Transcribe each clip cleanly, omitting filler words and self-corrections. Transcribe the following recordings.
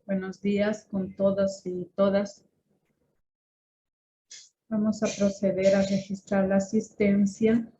Buenos días con todos y todas. Vamos a proceder a registrar la asistencia.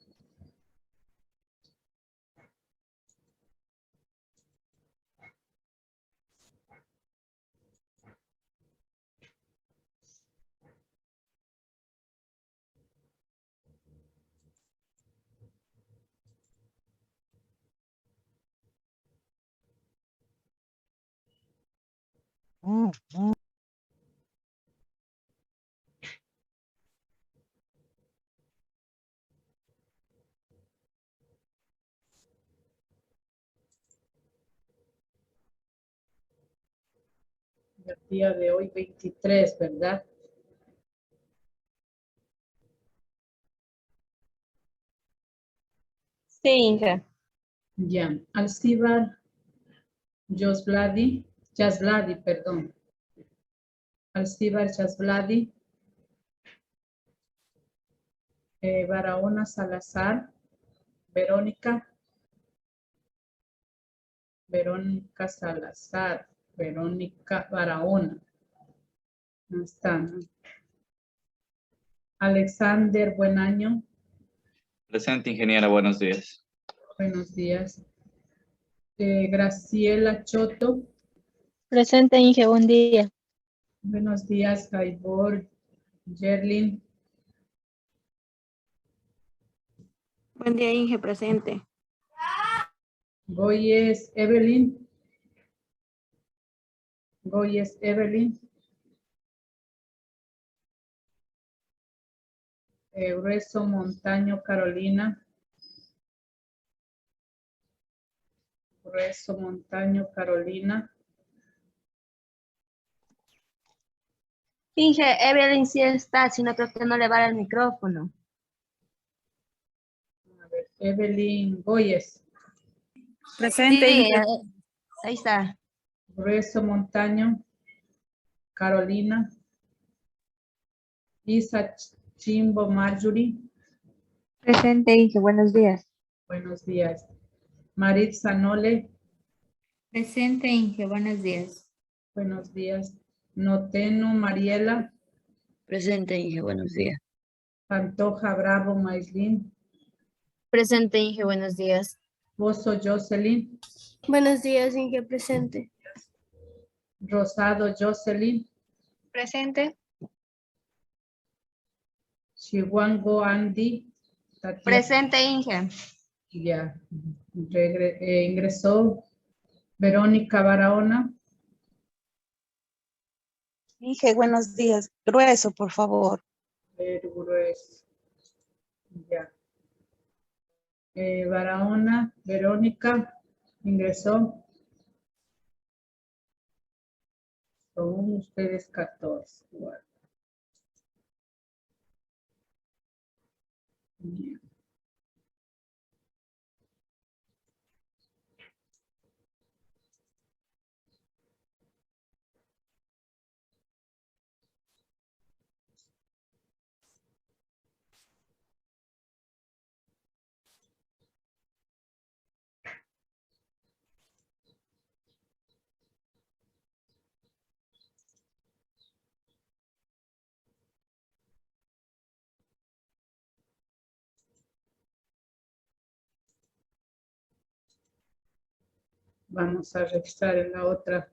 El día de hoy 23, ¿verdad? Sí, Inge. Ya. Alcibar Jasbladi, perdón. Alcibar Jasbladi. Barahona Salazar. Verónica Salazar. Verónica Barahona. No está, ¿no? Alexander Buenaño. Presente, ingeniera, buenos días. Buenos días. Graciela Choto. Presente, Inge, buen día. Buenos días, Gaibor Yerlin. Buen día, Inge, presente. Goyes Evelyn. Goyes Evelyn. Grueso Montaño Carolina. Grueso Montaño Carolina. Inge, Evelyn sí está, sino creo que no le va el micrófono. A ver, Evelyn Goyes. Presente, Sí, Inge. ahí está. Grueso Montaño Carolina. Isa Chimbo Marjorie. Presente, Inge, buenos días. Buenos días. Maritza Nole. Presente, Inge, buenos días. Buenos días. Noteno Mariela. Presente, Inge, buenos días. Pantoja Bravo Maislin. Presente, Inge, buenos días. Bozo Jocelyn. Buenos días, Inge, presente. Rosado Jocelyn. Presente. Chihuango Andy. Tatiana. Presente, Inge. Ya. Ingresó Verónica Barahona. Inge, buenos días. Grueso, por favor. Grueso. Ya. Barahona, Verónica, ingresó. Son ustedes 14. Igual. Bien. Vamos a registrar en la otra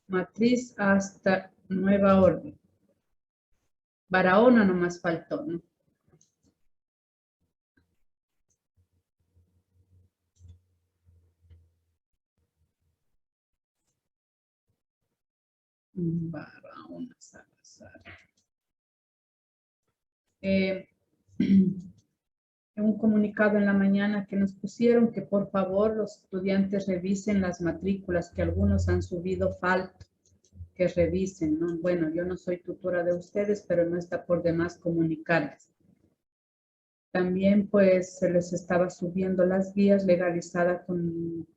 matriz hasta nueva orden. Barahona nomás faltó, ¿no? Barahona Salazar. Un comunicado en la mañana que nos pusieron que por favor los estudiantes revisen las matrículas, que algunos han subido falta, que revisen, ¿no? Bueno, yo no soy tutora de ustedes, pero no está por demás comunicarles. También pues se les estaba subiendo las guías legalizadas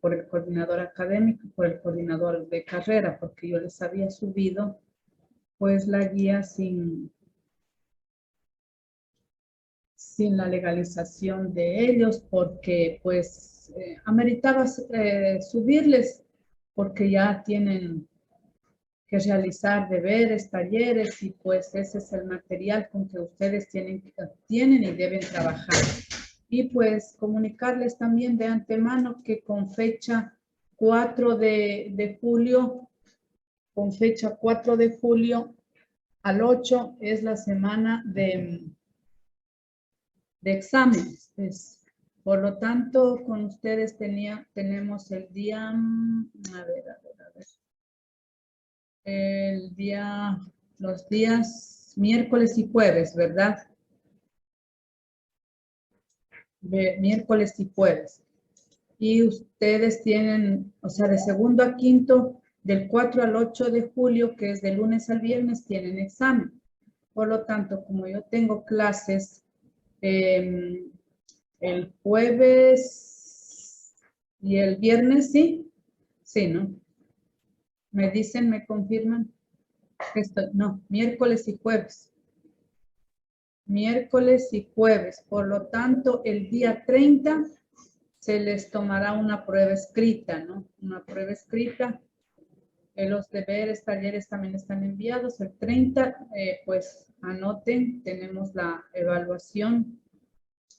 por el coordinador académico, por el coordinador de carrera, porque yo les había subido pues la guía sin la legalización de ellos, porque pues ameritaba subirles, porque ya tienen que realizar deberes, talleres, y pues ese es el material con que ustedes tienen y deben trabajar. Y pues comunicarles también de antemano que con fecha 4 de julio, al 8 es la semana de exámenes. Por lo tanto, con ustedes tenemos el día, los días miércoles y jueves, ¿verdad? Miércoles y jueves. Y ustedes tienen, o sea, de segundo a quinto, del 4 al 8 de julio, que es de lunes al viernes, tienen examen. Por lo tanto, como yo tengo clases el jueves y el viernes, ¿sí? Sí, ¿no? Me dicen, me confirman. No, miércoles y jueves. Miércoles y jueves. Por lo tanto, el día 30 se les tomará una prueba escrita, ¿no? Una prueba escrita. Los deberes, talleres también están enviados. El 30, pues anoten, tenemos la evaluación,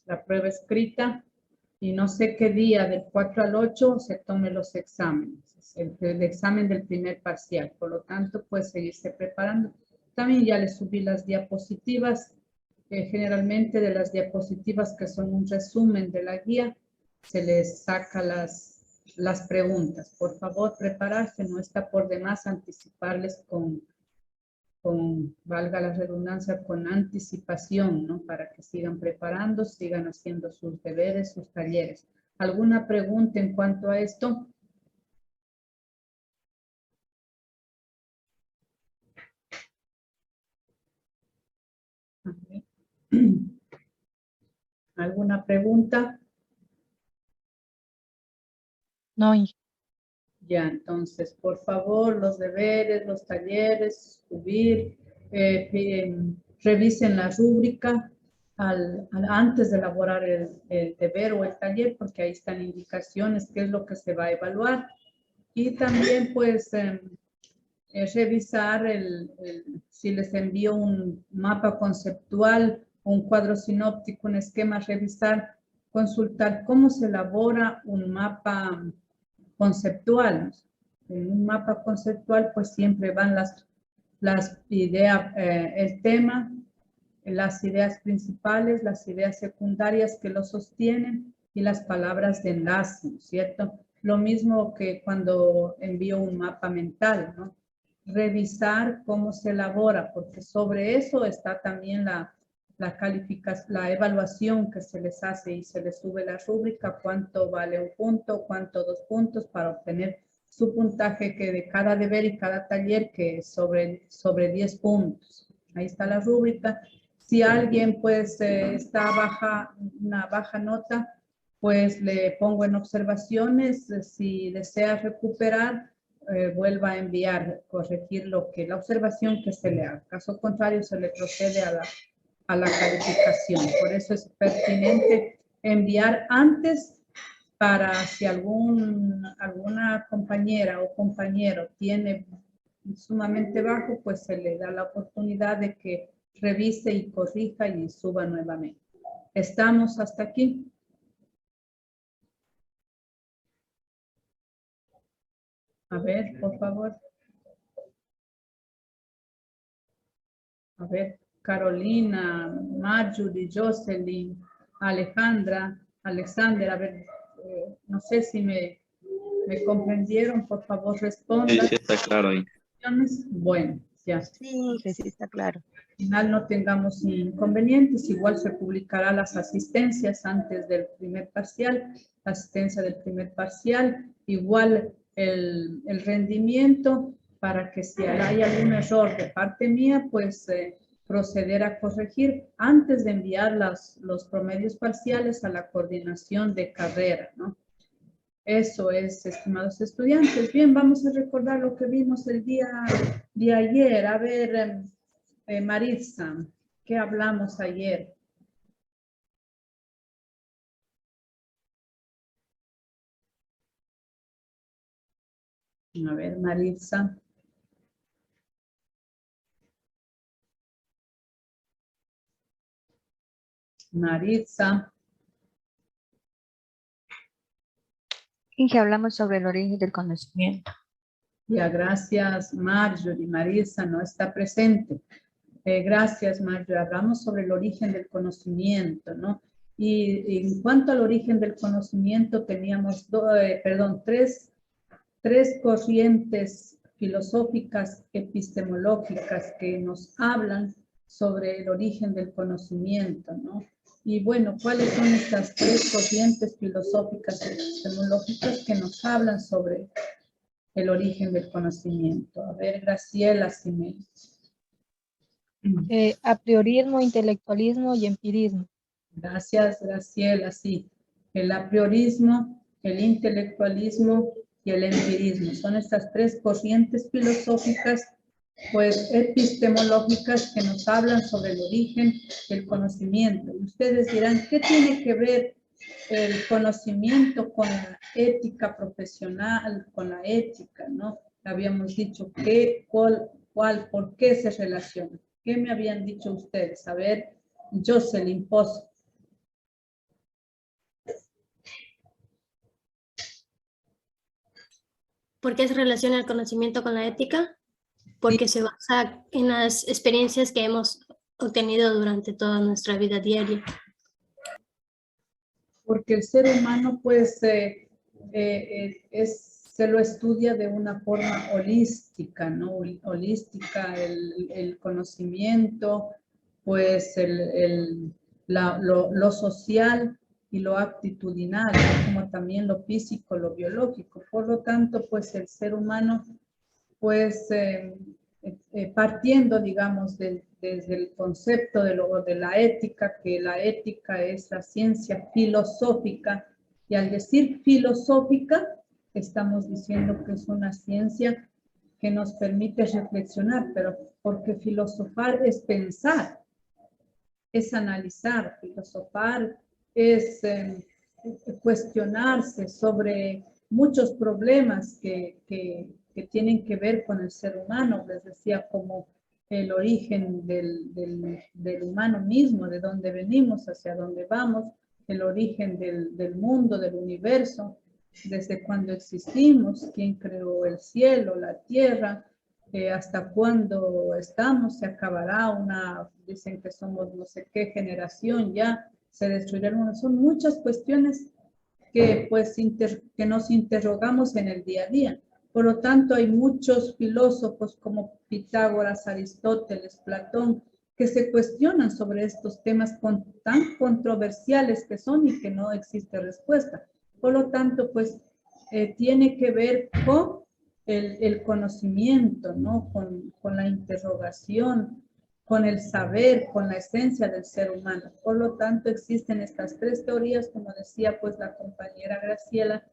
la prueba escrita. Y no sé qué día, del 4 al 8, se tomen los exámenes. El examen del primer parcial. Por lo tanto, pues seguirse preparando. También ya les subí las diapositivas. Generalmente de las diapositivas, que son un resumen de la guía, se les saca las preguntas. Por favor, prepararse. No está por demás anticiparles con, valga la redundancia, con anticipación, ¿no? Para que sigan preparando, sigan haciendo sus deberes, sus talleres. ¿Alguna pregunta en cuanto a esto? ¿Alguna pregunta? No. Ya, entonces, por favor, los deberes, los talleres, subir, revisen la rúbrica antes de elaborar el deber o el taller, porque ahí están indicaciones qué es lo que se va a evaluar. Y también, pues, revisar si les envío un mapa conceptual, un cuadro sinóptico, un esquema, revisar, consultar cómo se elabora un mapa conceptual. En un mapa conceptual, pues siempre van las ideas, el tema, las ideas principales, las ideas secundarias que lo sostienen y las palabras de enlace, ¿cierto? Lo mismo que cuando envío un mapa mental, ¿no? Revisar cómo se elabora, porque sobre eso está también la calificación, la evaluación que se les hace y se les sube la rúbrica, cuánto vale un punto, cuánto 2 puntos, para obtener su puntaje que de cada deber y cada taller, que es sobre 10 puntos. Ahí está la rúbrica. Si alguien pues está una baja nota, pues le pongo en observaciones. Si desea recuperar, vuelva a enviar, corregir la observación que se le haga. Caso contrario, se le procede a la calificación. Por eso es pertinente enviar antes, para si alguna compañera o compañero tiene sumamente bajo, pues se le da la oportunidad de que revise y corrija y suba nuevamente. ¿Estamos hasta aquí? A ver, por favor. A ver, Carolina, Marjorie, Jocelyn, Alejandra, Alexander, a ver, no sé si me comprendieron, por favor respondan. Sí, sí está claro ahí. Bueno, ya. Sí, que sí está claro. Al final no tengamos inconvenientes, igual se publicará las asistencias antes del primer parcial, la asistencia del primer parcial, igual el rendimiento, para que si hay algún error de parte mía, pues proceder a corregir antes de enviar los promedios parciales a la coordinación de carrera, ¿no? Eso es, estimados estudiantes. Bien, vamos a recordar lo que vimos el día de ayer. A ver, Maritza, ¿qué hablamos ayer? A ver, Maritza. Maritza. Inge, hablamos sobre el origen del conocimiento. Ya, gracias, Marjorie. Maritza no está presente. Gracias, Marjorie. Hablamos sobre el origen del conocimiento, ¿no? Y en cuanto al origen del conocimiento, teníamos tres corrientes filosóficas epistemológicas que nos hablan sobre el origen del conocimiento, ¿no? Y bueno, ¿cuáles son estas tres corrientes filosóficas epistemológicas que nos hablan sobre el origen del conocimiento? A ver, Graciela Jiménez. Apriorismo, intelectualismo y empirismo. Gracias, Graciela. Sí, el apriorismo, el intelectualismo y el empirismo. Son estas tres corrientes filosóficas, pues epistemológicas, que nos hablan sobre el origen del conocimiento. Y ustedes dirán, ¿qué tiene que ver el conocimiento con la ética profesional, con la ética, ¿no? Habíamos dicho por qué se relaciona. ¿Qué me habían dicho ustedes? A ver, Jocelyn Pozo. ¿Por qué se relaciona el conocimiento con la ética? Porque se basa en las experiencias que hemos obtenido durante toda nuestra vida diaria. Porque el ser humano, pues, se lo estudia de una forma holística, ¿no? Holística, el conocimiento, pues, lo social y lo actitudinal, ¿no? Como también lo físico, lo biológico. Por lo tanto, pues, el ser humano, pues, partiendo, digamos, desde el concepto de la ética, que la ética es la ciencia filosófica, y al decir filosófica, estamos diciendo que es una ciencia que nos permite reflexionar, pero porque filosofar es pensar, es analizar, filosofar es cuestionarse sobre muchos problemas que tienen que ver con el ser humano, les decía, como el origen del humano mismo, de dónde venimos, hacia dónde vamos, el origen del mundo, del universo, desde cuándo existimos, quién creó el cielo, la tierra, hasta cuándo estamos, se acabará dicen que somos no sé qué generación ya, se destruirá el mundo. Son muchas cuestiones que, pues, que nos interrogamos en el día a día. Por lo tanto, hay muchos filósofos como Pitágoras, Aristóteles, Platón, que se cuestionan sobre estos temas tan controversiales que son y que no existe respuesta. Por lo tanto, pues, tiene que ver con el conocimiento, ¿no? Con la interrogación, con el saber, con la esencia del ser humano. Por lo tanto, existen estas tres teorías, como decía pues la compañera Graciela,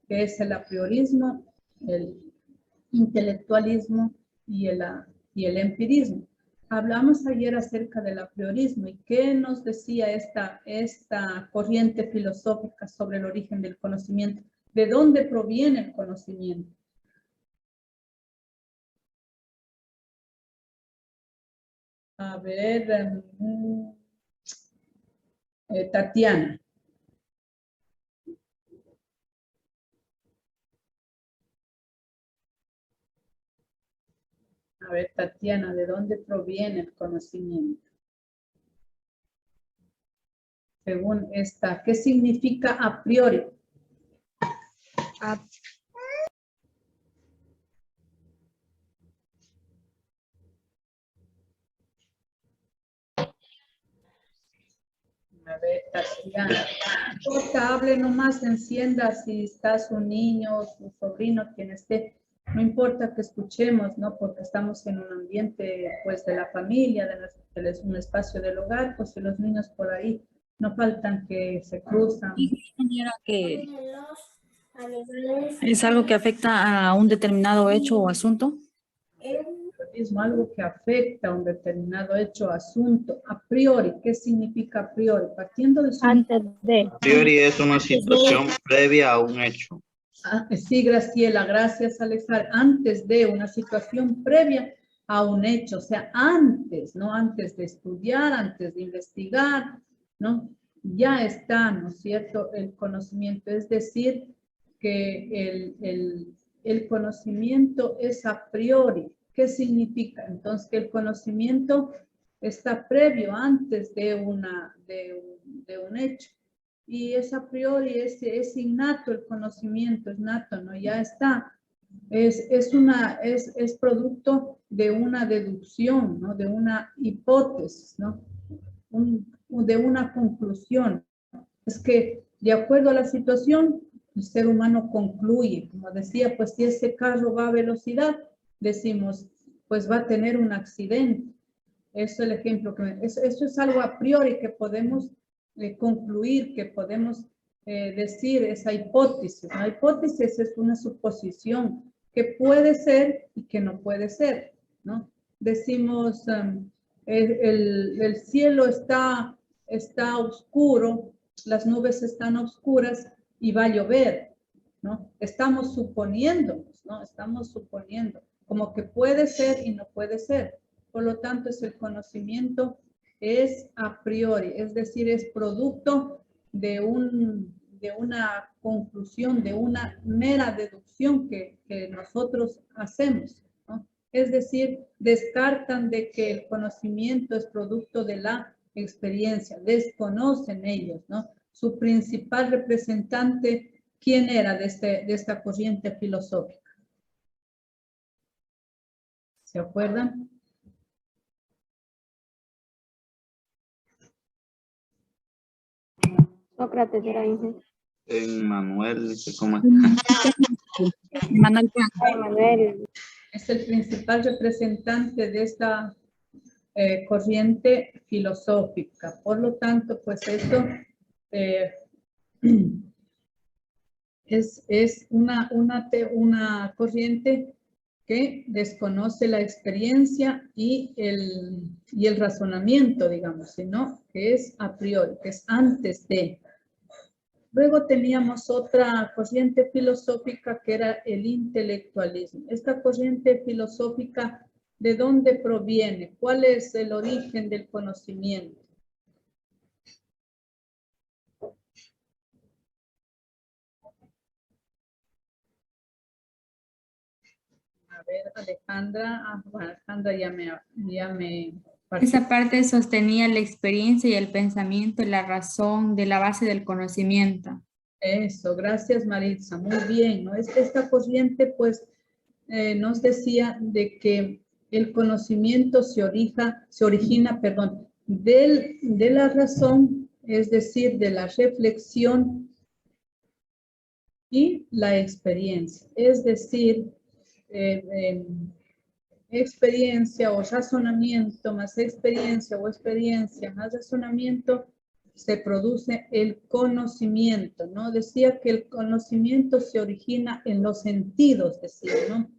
que es el apriorismo, el intelectualismo y el empirismo. Hablamos ayer acerca del apriorismo y qué nos decía esta corriente filosófica sobre el origen del conocimiento. ¿De dónde proviene el conocimiento? A ver, Tatiana. A ver, Tatiana, ¿de dónde proviene el conocimiento? Según esta, ¿qué significa a priori? A ver, Tatiana. No importa, hable nomás, encienda si está su niño, su sobrino, quien esté. No importa que escuchemos, ¿no? Porque estamos en un ambiente, pues, de la familia, de un espacio del hogar, pues, y los niños por ahí no faltan que se cruzan. Que ¿es algo que afecta a un determinado hecho o asunto? Es algo que afecta a un determinado hecho o asunto. A priori, ¿qué significa a priori? Partiendo de su... Antes de. A priori es una situación previa a un hecho. Sí, Graciela, gracias, Alexar. Antes de una situación previa a un hecho, o sea, antes, no antes de estudiar, antes de investigar, ¿no? Ya está, ¿no es cierto?, el conocimiento. Es decir, que el conocimiento es a priori. ¿Qué significa? Entonces, que el conocimiento está previo, antes de un hecho. Y es a priori, es innato el conocimiento, es nato, ¿no? Ya está. Es producto de una deducción, ¿no? De una hipótesis, ¿no? De una conclusión. Es que, de acuerdo a la situación, el ser humano concluye. Como decía, pues si ese carro va a velocidad, decimos, pues va a tener un accidente. Eso es el ejemplo eso es algo a priori que podemos concluir, que podemos decir, esa hipótesis. La hipótesis es una suposición que puede ser y que no puede ser, ¿no? Decimos, el cielo está oscuro, las nubes están oscuras y va a llover, ¿no? Estamos suponiendo, ¿no? Estamos suponiendo, como que puede ser y no puede ser. Por lo tanto, es el conocimiento es a priori, es decir, es producto de una conclusión, de una mera deducción que nosotros hacemos, ¿no? Es decir, descartan de que el conocimiento es producto de la experiencia, desconocen ellos, ¿no? Su principal representante, ¿quién era de esta corriente filosófica? ¿Se acuerdan? Sócrates era Inge. Manuel, ¿cómo es? Manuel Kant. Ay, Manuel. Es el principal representante de esta corriente filosófica. Por lo tanto, pues esto es una corriente que desconoce la experiencia y el razonamiento, digamos, sino que es a priori, que es antes de. Luego teníamos otra corriente filosófica que era el intelectualismo. Esta corriente filosófica, ¿de dónde proviene? ¿Cuál es el origen del conocimiento? A ver, Alejandra. Alejandra ya me Esa parte sostenía la experiencia y el pensamiento y la razón de la base del conocimiento. Eso, gracias Maritza, muy bien, ¿no? Esta corriente pues nos decía de que el conocimiento se origina, de la razón, es decir, de la reflexión y la experiencia, es decir, experiencia o razonamiento más experiencia o experiencia más razonamiento, se produce el conocimiento, ¿no? Decía que el conocimiento se origina en los sentidos, decía, ¿no?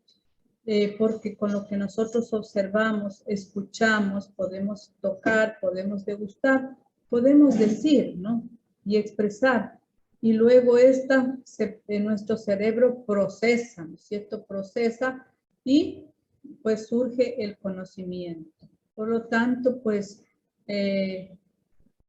Porque con lo que nosotros observamos, escuchamos, podemos tocar, podemos degustar, podemos decir, ¿no? Y expresar. Y luego en nuestro cerebro procesa, ¿no es cierto? Procesa y pues surge el conocimiento. Por lo tanto, pues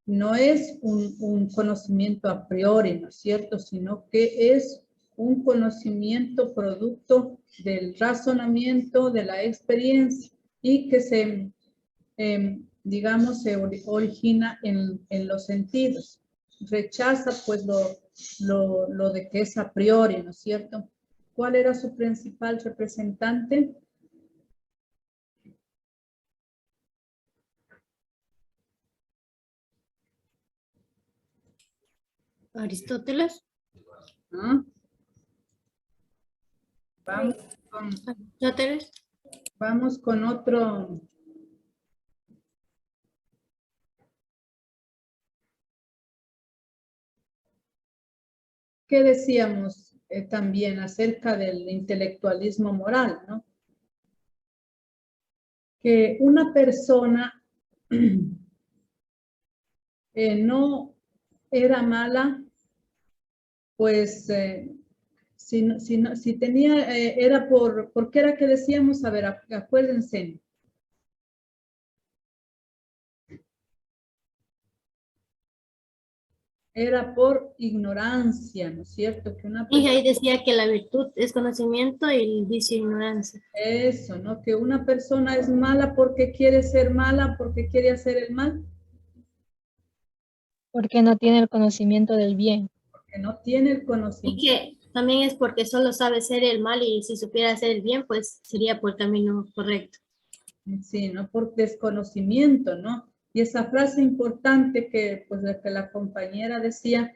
no es un conocimiento a priori, ¿no es cierto? Sino que es un conocimiento producto del razonamiento, de la experiencia y que digamos, se origina en los sentidos. Rechaza pues lo de que es a priori, ¿no es cierto? ¿Cuál era su principal representante? Aristóteles. ¿Ah? Aristóteles. Vamos con otro. ¿Qué decíamos también acerca del intelectualismo moral, ¿no? Que una persona no era mala, pues si tenía, era ¿por qué era que decíamos? A ver, acuérdense. Era por ignorancia, ¿no es cierto? Que una Y ahí decía que la virtud es conocimiento y el vicio ignorancia. Eso, ¿no? Que una persona es mala porque quiere ser mala, porque quiere hacer el mal, Porque no tiene el conocimiento del bien. porque no tiene el Y conocimiento. que también es porque solo sabe hacer el mal y si supiera hacer el bien, pues sería por el camino correcto. Sí, ¿no? Por desconocimiento, ¿no? Y esa frase importante que, pues, que la compañera decía,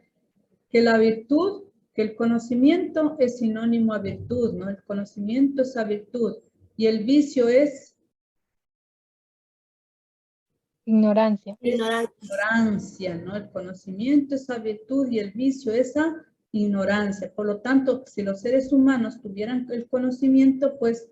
que la virtud, que el conocimiento es sinónimo a virtud, ¿no? El conocimiento es a virtud y el vicio es Ignorancia. ignorancia, ¿no? El conocimiento es a virtud y el vicio es a ignorancia. Por lo tanto, si los seres humanos tuvieran el conocimiento, pues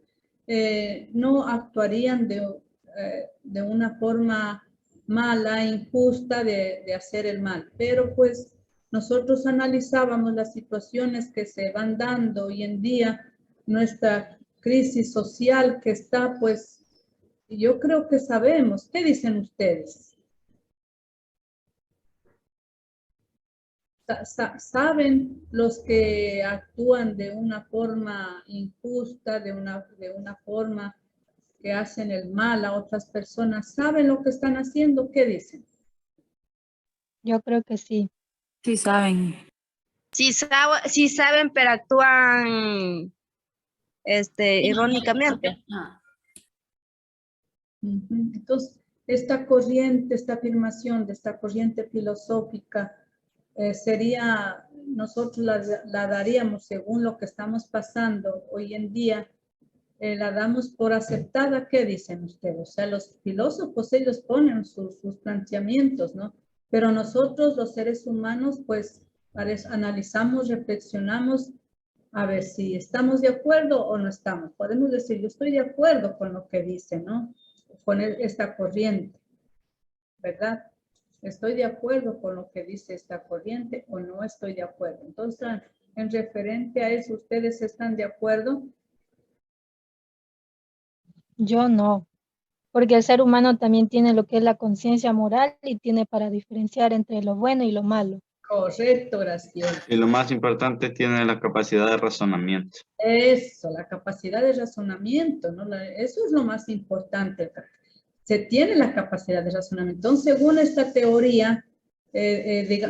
no actuarían de una forma mala, injusta de hacer el mal. Pero pues nosotros analizábamos las situaciones que se van dando hoy en día, nuestra crisis social que está, pues, yo creo que sabemos. ¿Qué dicen ustedes? ¿Saben los que actúan de una forma injusta, de una forma que hacen el mal a otras personas? ¿Saben lo que están haciendo? ¿Qué dicen? Yo creo que sí. Sí saben. Sí, sí saben, pero actúan irónicamente. Entonces, esta corriente, esta afirmación de esta corriente filosófica sería, nosotros la daríamos según lo que estamos pasando hoy en día, la damos por aceptada. ¿Qué dicen ustedes? O sea, los filósofos, ellos ponen sus planteamientos, ¿no? Pero nosotros, los seres humanos, pues analizamos, reflexionamos, a ver si estamos de acuerdo o no estamos. Podemos decir, yo estoy de acuerdo con lo que dice, ¿no? Con esta corriente, ¿verdad? ¿Estoy de acuerdo con lo que dice esta corriente o no estoy de acuerdo? Entonces, en referente a eso, ¿ustedes están de acuerdo? Yo no. Porque el ser humano también tiene lo que es la conciencia moral y tiene para diferenciar entre lo bueno y lo malo. Correcto, Graciela. Y lo más importante, tiene la capacidad de razonamiento. Eso, la capacidad de razonamiento, ¿no? Eso es lo más importante. Se tiene la capacidad de razonamiento. Entonces, según esta teoría,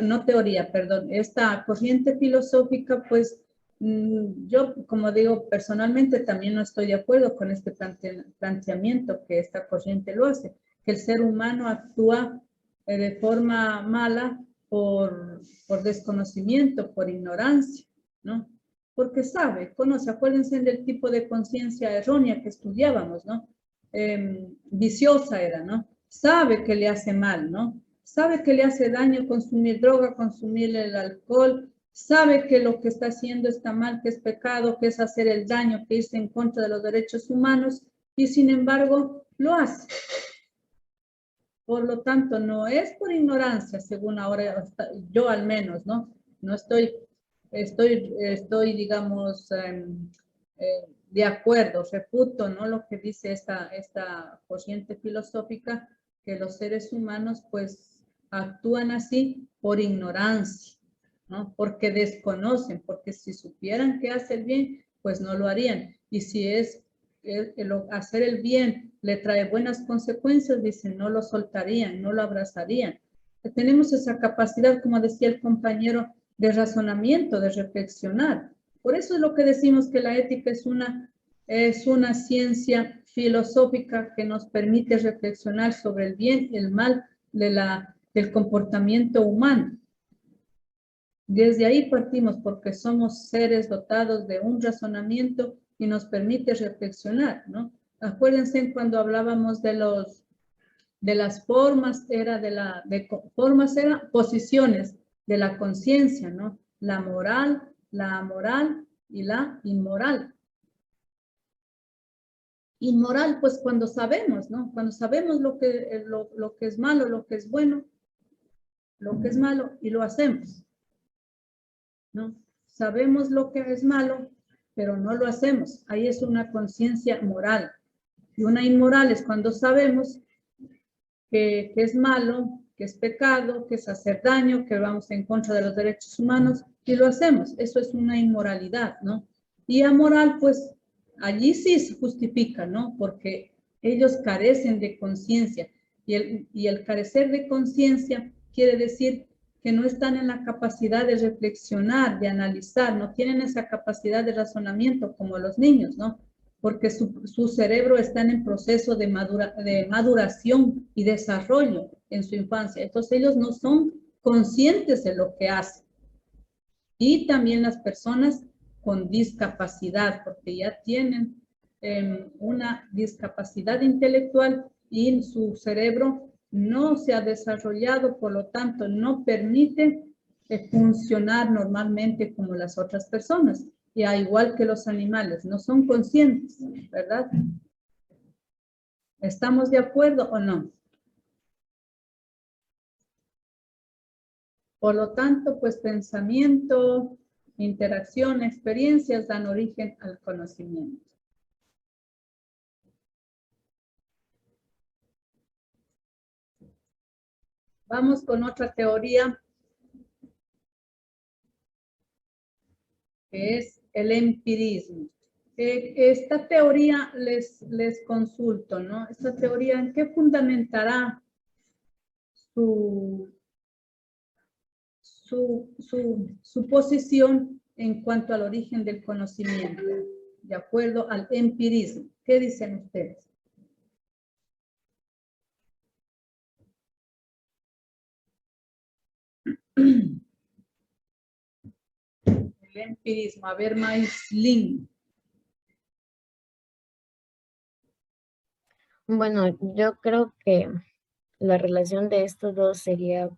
no teoría, perdón, esta corriente filosófica, pues yo, como digo, personalmente también no estoy de acuerdo con este planteamiento que esta corriente lo hace, que el ser humano actúa de forma mala por desconocimiento, por ignorancia, ¿no? Porque conoce, acuérdense del tipo de conciencia errónea que estudiábamos, ¿no? Viciosa era, ¿no? Sabe que le hace mal, ¿no? Sabe que le hace daño consumir droga, consumir el alcohol, sabe que lo que está haciendo está mal, que es pecado, que es hacer el daño, que irse en contra de los derechos humanos, y sin embargo lo hace. Por lo tanto, no es por ignorancia, según ahora, yo al menos, ¿no? No estoy, digamos, de acuerdo, refuto, ¿no? Lo que dice esta corriente filosófica, que los seres humanos, pues, actúan así por ignorancia, ¿no? Porque desconocen, porque si supieran que hace el bien, pues no lo harían. Y si hacer el bien le trae buenas consecuencias, dicen, no lo soltarían, no lo abrazarían. Tenemos esa capacidad, como decía el compañero, de razonamiento, de reflexionar. Por eso es lo que decimos que la ética es una ciencia filosófica que nos permite reflexionar sobre el bien y el mal del comportamiento humano. Desde ahí partimos porque somos seres dotados de un razonamiento y nos permite reflexionar, ¿no? Acuérdense cuando hablábamos de las formas, formas eran posiciones de la conciencia, ¿no? La moral, la amoral y la inmoral. Inmoral, pues cuando sabemos, ¿no? Cuando sabemos lo que es malo, lo que es bueno, lo que es malo y lo hacemos, ¿no? Sabemos lo que es malo, pero no lo hacemos. Ahí es una conciencia moral. Y una inmoral es cuando sabemos que es malo, que es pecado, que es hacer daño, que vamos en contra de los derechos humanos, y lo hacemos. Eso es una inmoralidad, ¿no? Y amoral, pues, allí sí se justifica, ¿no? Porque ellos carecen de conciencia, y el carecer de conciencia quiere decir que no están en la capacidad de reflexionar, de analizar, no tienen esa capacidad de razonamiento como los niños, ¿no? Porque su cerebro está en proceso de maduración y desarrollo en su infancia. Entonces ellos no son conscientes de lo que hacen. Y también las personas con discapacidad, porque ya tienen una discapacidad intelectual y su cerebro no se ha desarrollado, por lo tanto no permite funcionar normalmente como las otras personas. Y al igual que los animales, no son conscientes, ¿verdad? ¿Estamos de acuerdo o no? Por lo tanto, pues pensamiento, interacción, experiencias dan origen al conocimiento. Vamos con otra teoría, que es el empirismo. Esta teoría les consulto, ¿no? Esta teoría, ¿en qué fundamentará su posición en cuanto al origen del conocimiento, de acuerdo al empirismo? ¿Qué dicen ustedes? El empirismo. A ver, Maislin. Bueno, yo creo que la relación de estos dos sería,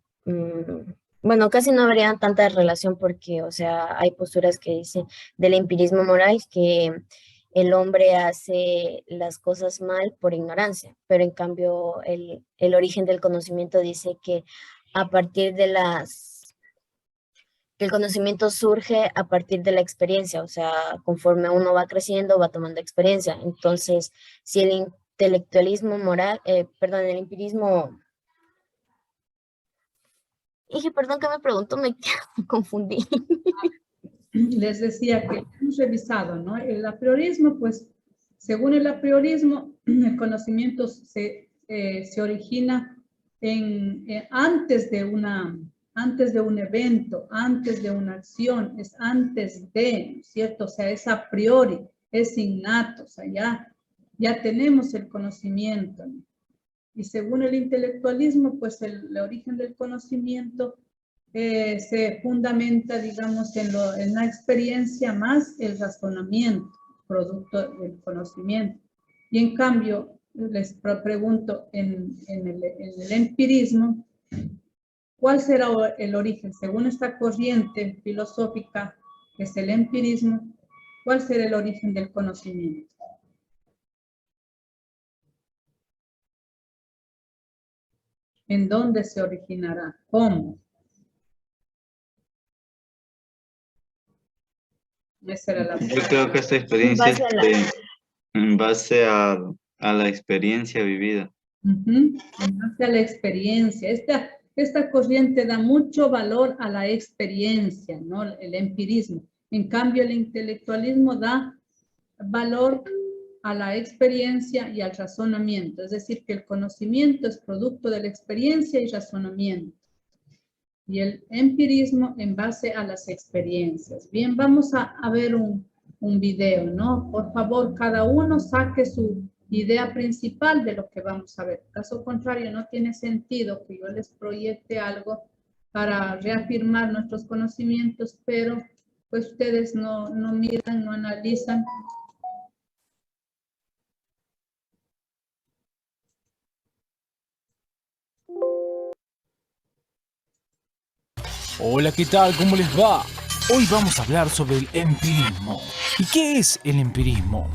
bueno, casi no habría tanta relación porque, o sea, hay posturas que dicen del empirismo moral que el hombre hace las cosas mal por ignorancia, pero en cambio el origen del conocimiento dice que a partir de que el conocimiento surge a partir de la experiencia, o sea, conforme uno va creciendo, va tomando experiencia. Entonces, si el intelectualismo moral, perdón, el empirismo... Dije, perdón que me pregunto, me confundí. Les decía que hemos revisado, ¿no? El apriorismo, pues, según el apriorismo, el conocimiento se origina antes de un evento, antes de una acción, es antes de, ¿cierto? O sea, es a priori, es innato, o sea, ya tenemos el conocimiento, ¿no? Y según el intelectualismo, pues el origen del conocimiento se fundamenta, digamos, en la experiencia más el razonamiento, producto del conocimiento. Y en cambio, les pregunto, en el empirismo, ¿cuál será el origen? Según esta corriente filosófica, que es el empirismo, ¿cuál será el origen del conocimiento? ¿En dónde se originará? ¿Cómo? Esa era la Yo creo que esta experiencia es en base a la experiencia vivida. En base a la experiencia. Esta corriente da mucho valor a la experiencia, ¿no? El empirismo. En cambio, el intelectualismo da valor a la experiencia y al razonamiento. Es decir, que el conocimiento es producto de la experiencia y razonamiento. Y el empirismo en base a las experiencias. Bien, vamos a ver un video, ¿no? Por favor, cada uno saque su idea principal de lo que vamos a ver. Caso contrario, no tiene sentido que yo les proyecte algo para reafirmar nuestros conocimientos, pero pues ustedes no miran, no analizan. Hola, ¿qué tal? ¿Cómo les va? Hoy vamos a hablar sobre el empirismo. ¿Y qué es el empirismo?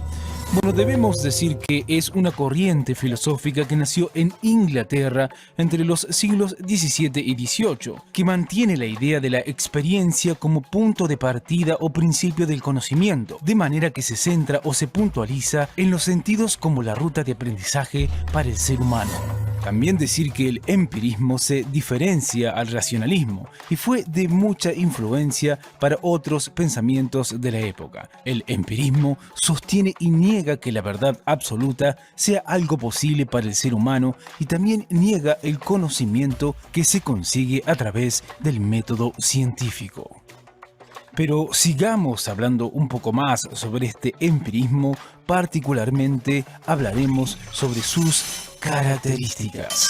Bueno, debemos decir que es una corriente filosófica que nació en Inglaterra entre los siglos XVII y XVIII, que mantiene la idea de la experiencia como punto de partida o principio del conocimiento, de manera que se centra o se puntualiza en los sentidos como la ruta de aprendizaje para el ser humano. También decir que el empirismo se diferencia al racionalismo y fue de mucha influencia para otros pensamientos de la época. El empirismo sostiene y niega que la verdad absoluta sea algo posible para el ser humano y también niega el conocimiento que se consigue a través del método científico. Pero sigamos hablando un poco más sobre este empirismo, particularmente hablaremos sobre sus características.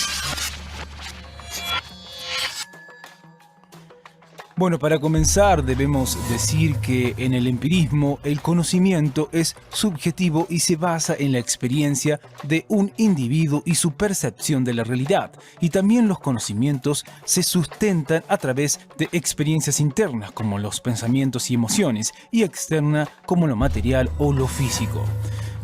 Bueno, para comenzar debemos decir que en el empirismo el conocimiento es subjetivo y se basa en la experiencia de un individuo y su percepción de la realidad. Y también los conocimientos se sustentan a través de experiencias internas como los pensamientos y emociones y externas como lo material o lo físico.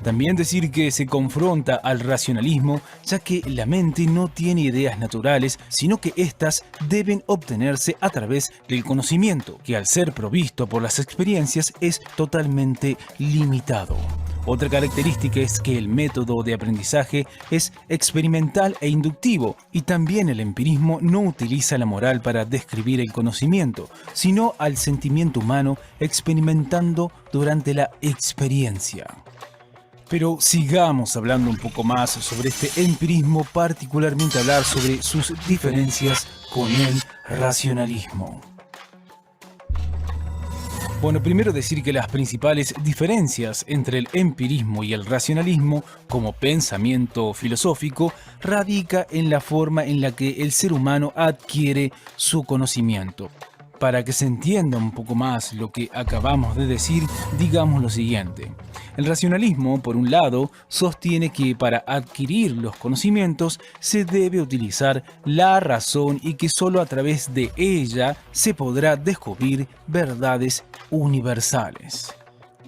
También decir que se confronta al racionalismo, ya que la mente no tiene ideas naturales, sino que éstas deben obtenerse a través del conocimiento, que al ser provisto por las experiencias es totalmente limitado. Otra característica es que el método de aprendizaje es experimental e inductivo, y también el empirismo no utiliza la moral para describir el conocimiento, sino al sentimiento humano experimentando durante la experiencia. Pero sigamos hablando un poco más sobre este empirismo, particularmente hablar sobre sus diferencias con el racionalismo. Bueno, primero decir que las principales diferencias entre el empirismo y el racionalismo como pensamiento filosófico radica en la forma en la que el ser humano adquiere su conocimiento. Para que se entienda un poco más lo que acabamos de decir, digamos lo siguiente. El racionalismo, por un lado, sostiene que para adquirir los conocimientos se debe utilizar la razón y que solo a través de ella se podrá descubrir verdades universales.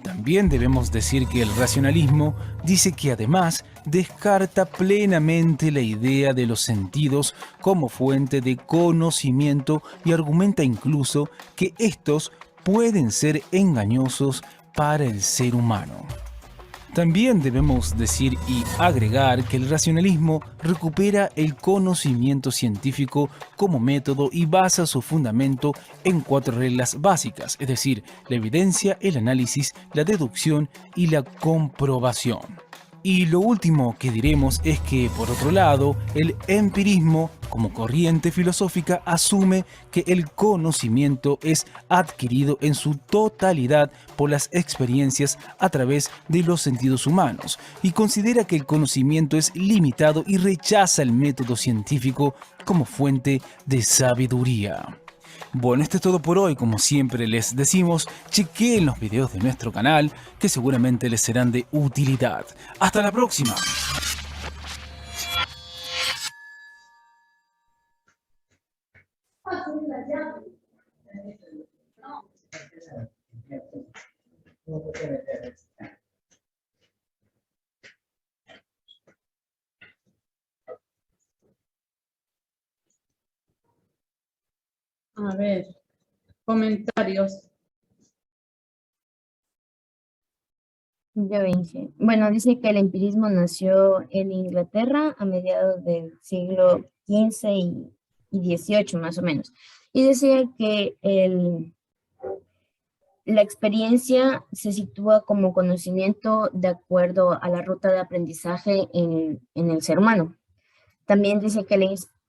También debemos decir que el racionalismo dice que además descarta plenamente la idea de los sentidos como fuente de conocimiento y argumenta incluso que estos pueden ser engañosos para el ser humano. También debemos decir y agregar que el racionalismo recupera el conocimiento científico como método y basa su fundamento en 4 reglas básicas, es decir, la evidencia, el análisis, la deducción y la comprobación. Y lo último que diremos es que, por otro lado, el empirismo, como corriente filosófica, asume que el conocimiento es adquirido en su totalidad por las experiencias a través de los sentidos humanos y considera que el conocimiento es limitado y rechaza el método científico como fuente de sabiduría. Bueno, esto es todo por hoy. Como siempre les decimos, chequeen los videos de nuestro canal que seguramente les serán de utilidad. ¡Hasta la próxima! A ver, comentarios. Yo hice. Bueno, dice que el empirismo nació en Inglaterra a mediados del siglo XV y XVIII, más o menos. Y decía que la experiencia se sitúa como conocimiento de acuerdo a la ruta de aprendizaje en el ser humano. También dice que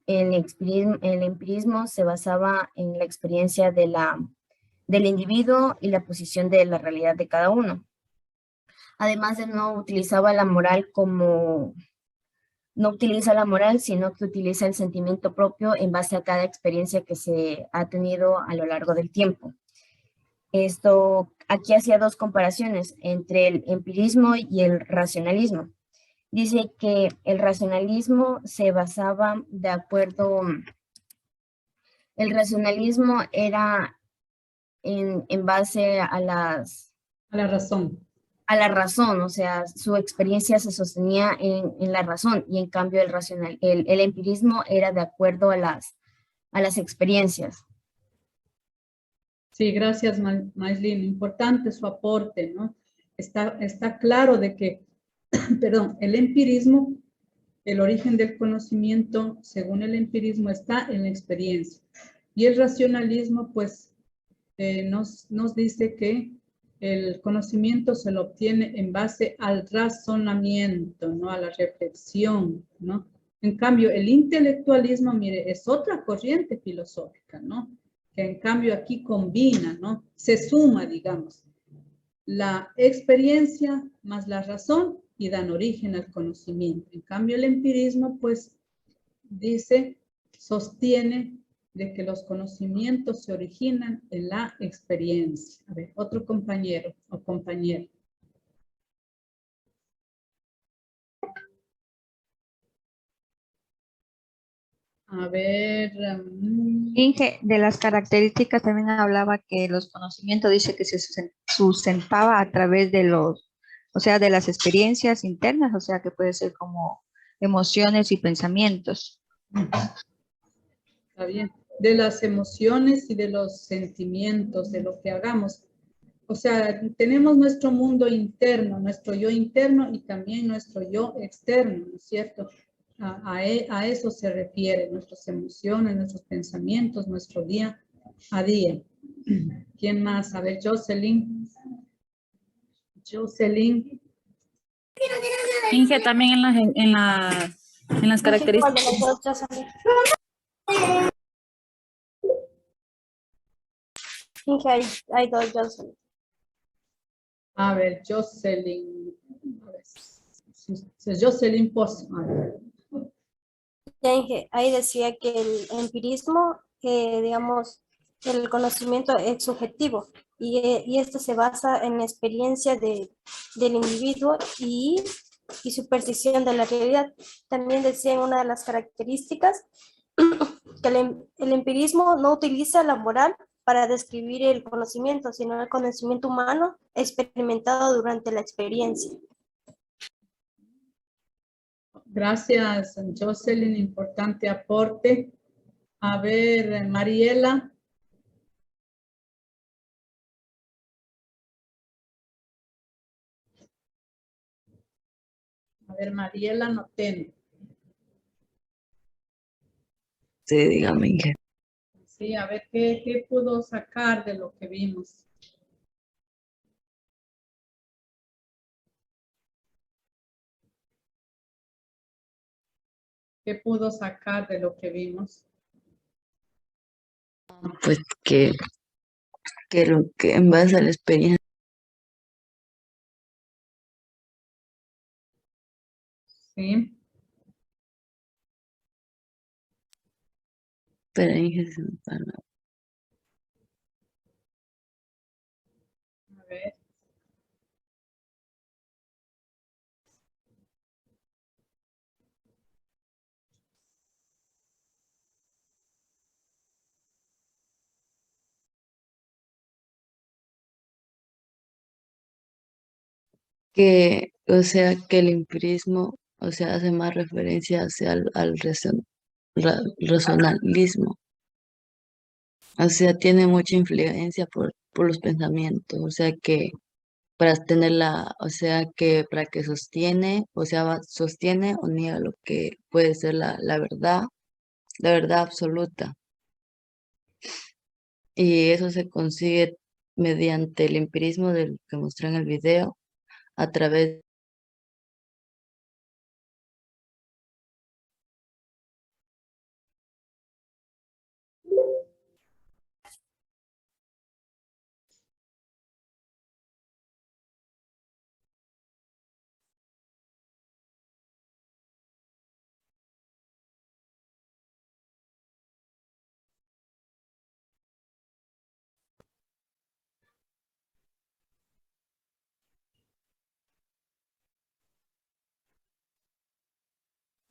el empirismo se basaba en la experiencia del individuo y la posición de la realidad de cada uno. Además de no utilizaba la moral no utiliza la moral, sino que utiliza el sentimiento propio en base a cada experiencia que se ha tenido a lo largo del tiempo. Aquí hacía 2 comparaciones entre el empirismo y el racionalismo. Dice que el racionalismo se basaba de acuerdo, el racionalismo era en base a la razón. A la razón, o sea, su experiencia se sostenía en la razón, y en cambio el empirismo era de acuerdo a las experiencias. Sí, gracias, Maislin. Importante su aporte, ¿no? Está claro de que, perdón, el empirismo El origen del conocimiento, según el empirismo, está en la experiencia. Y el racionalismo, pues, nos dice que el conocimiento se lo obtiene en base al razonamiento, ¿no? A la reflexión, ¿no? En cambio, el intelectualismo, mire, es otra corriente filosófica, ¿no? Que en cambio aquí combina, ¿no? Se suma, digamos, la experiencia más la razón y dan origen al conocimiento. En cambio, el empirismo, pues, dice, sostiene de que los conocimientos se originan en la experiencia. A ver, otro compañero o compañera. A ver. Inge, de las características también hablaba que los conocimientos dice que se sustentaba a través de o sea, de las experiencias internas, o sea, que puede ser como emociones y pensamientos. Está bien. De las emociones y de los sentimientos, de lo que hagamos. O sea, tenemos nuestro mundo interno, nuestro yo interno y también nuestro yo externo, ¿no es cierto? A eso se refiere, nuestras emociones, nuestros pensamientos, nuestro día a día. ¿Quién más? A ver, Jocelyn. Jocelyn. Inge, también en las características. Inge, hay dos Jocelyn. A ver, Jocelyn. A ver, Jocelyn Pozo. Ya, Inge, ahí decía que el empirismo, digamos, el conocimiento es subjetivo y esto se basa en la experiencia del individuo y su percepción de la realidad. También decía en una de las características que el empirismo no utiliza la moral para describir el conocimiento, sino el conocimiento humano experimentado durante la experiencia. Gracias, Jocelyn, importante aporte. A ver, Mariela. A ver, Mariela, no tiene. Sí, dígame, Inge. Sí, a ver, ¿qué pudo sacar de lo que vimos? ¿Qué pudo sacar de lo que vimos? Pues que lo que en base a la experiencia. Sí. Pero Inge se me paró. A ver. Que, o sea, que el empirismo, o sea, hace más referencia hacia al racionalismo. O sea, tiene mucha influencia por los pensamientos. O sea, que para tener o sea, que para que sostiene, o sea, sostiene o niega lo que puede ser la verdad absoluta. Y eso se consigue mediante el empirismo del que mostré en el video, a través.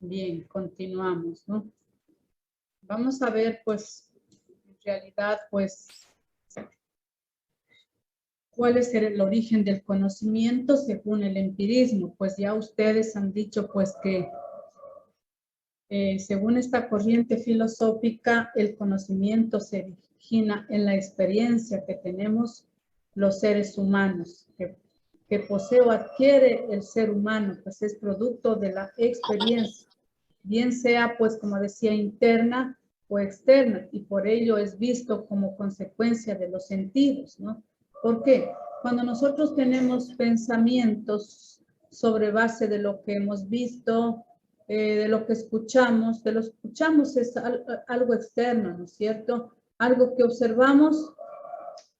Bien, continuamos, ¿no? Vamos a ver, pues, en realidad, pues, ¿cuál es el origen del conocimiento según el empirismo? Pues ya ustedes han dicho, pues, que según esta corriente filosófica, el conocimiento se origina en la experiencia que tenemos los seres humanos, que posee o adquiere el ser humano, pues es producto de la experiencia. bien sea, pues, como decía, interna o externa, y por ello es visto como consecuencia de los sentidos, ¿no? ¿Por qué? Cuando nosotros tenemos pensamientos sobre base de lo que hemos visto, de lo que escuchamos, de lo que escuchamos es algo externo, ¿no es cierto? Algo que observamos,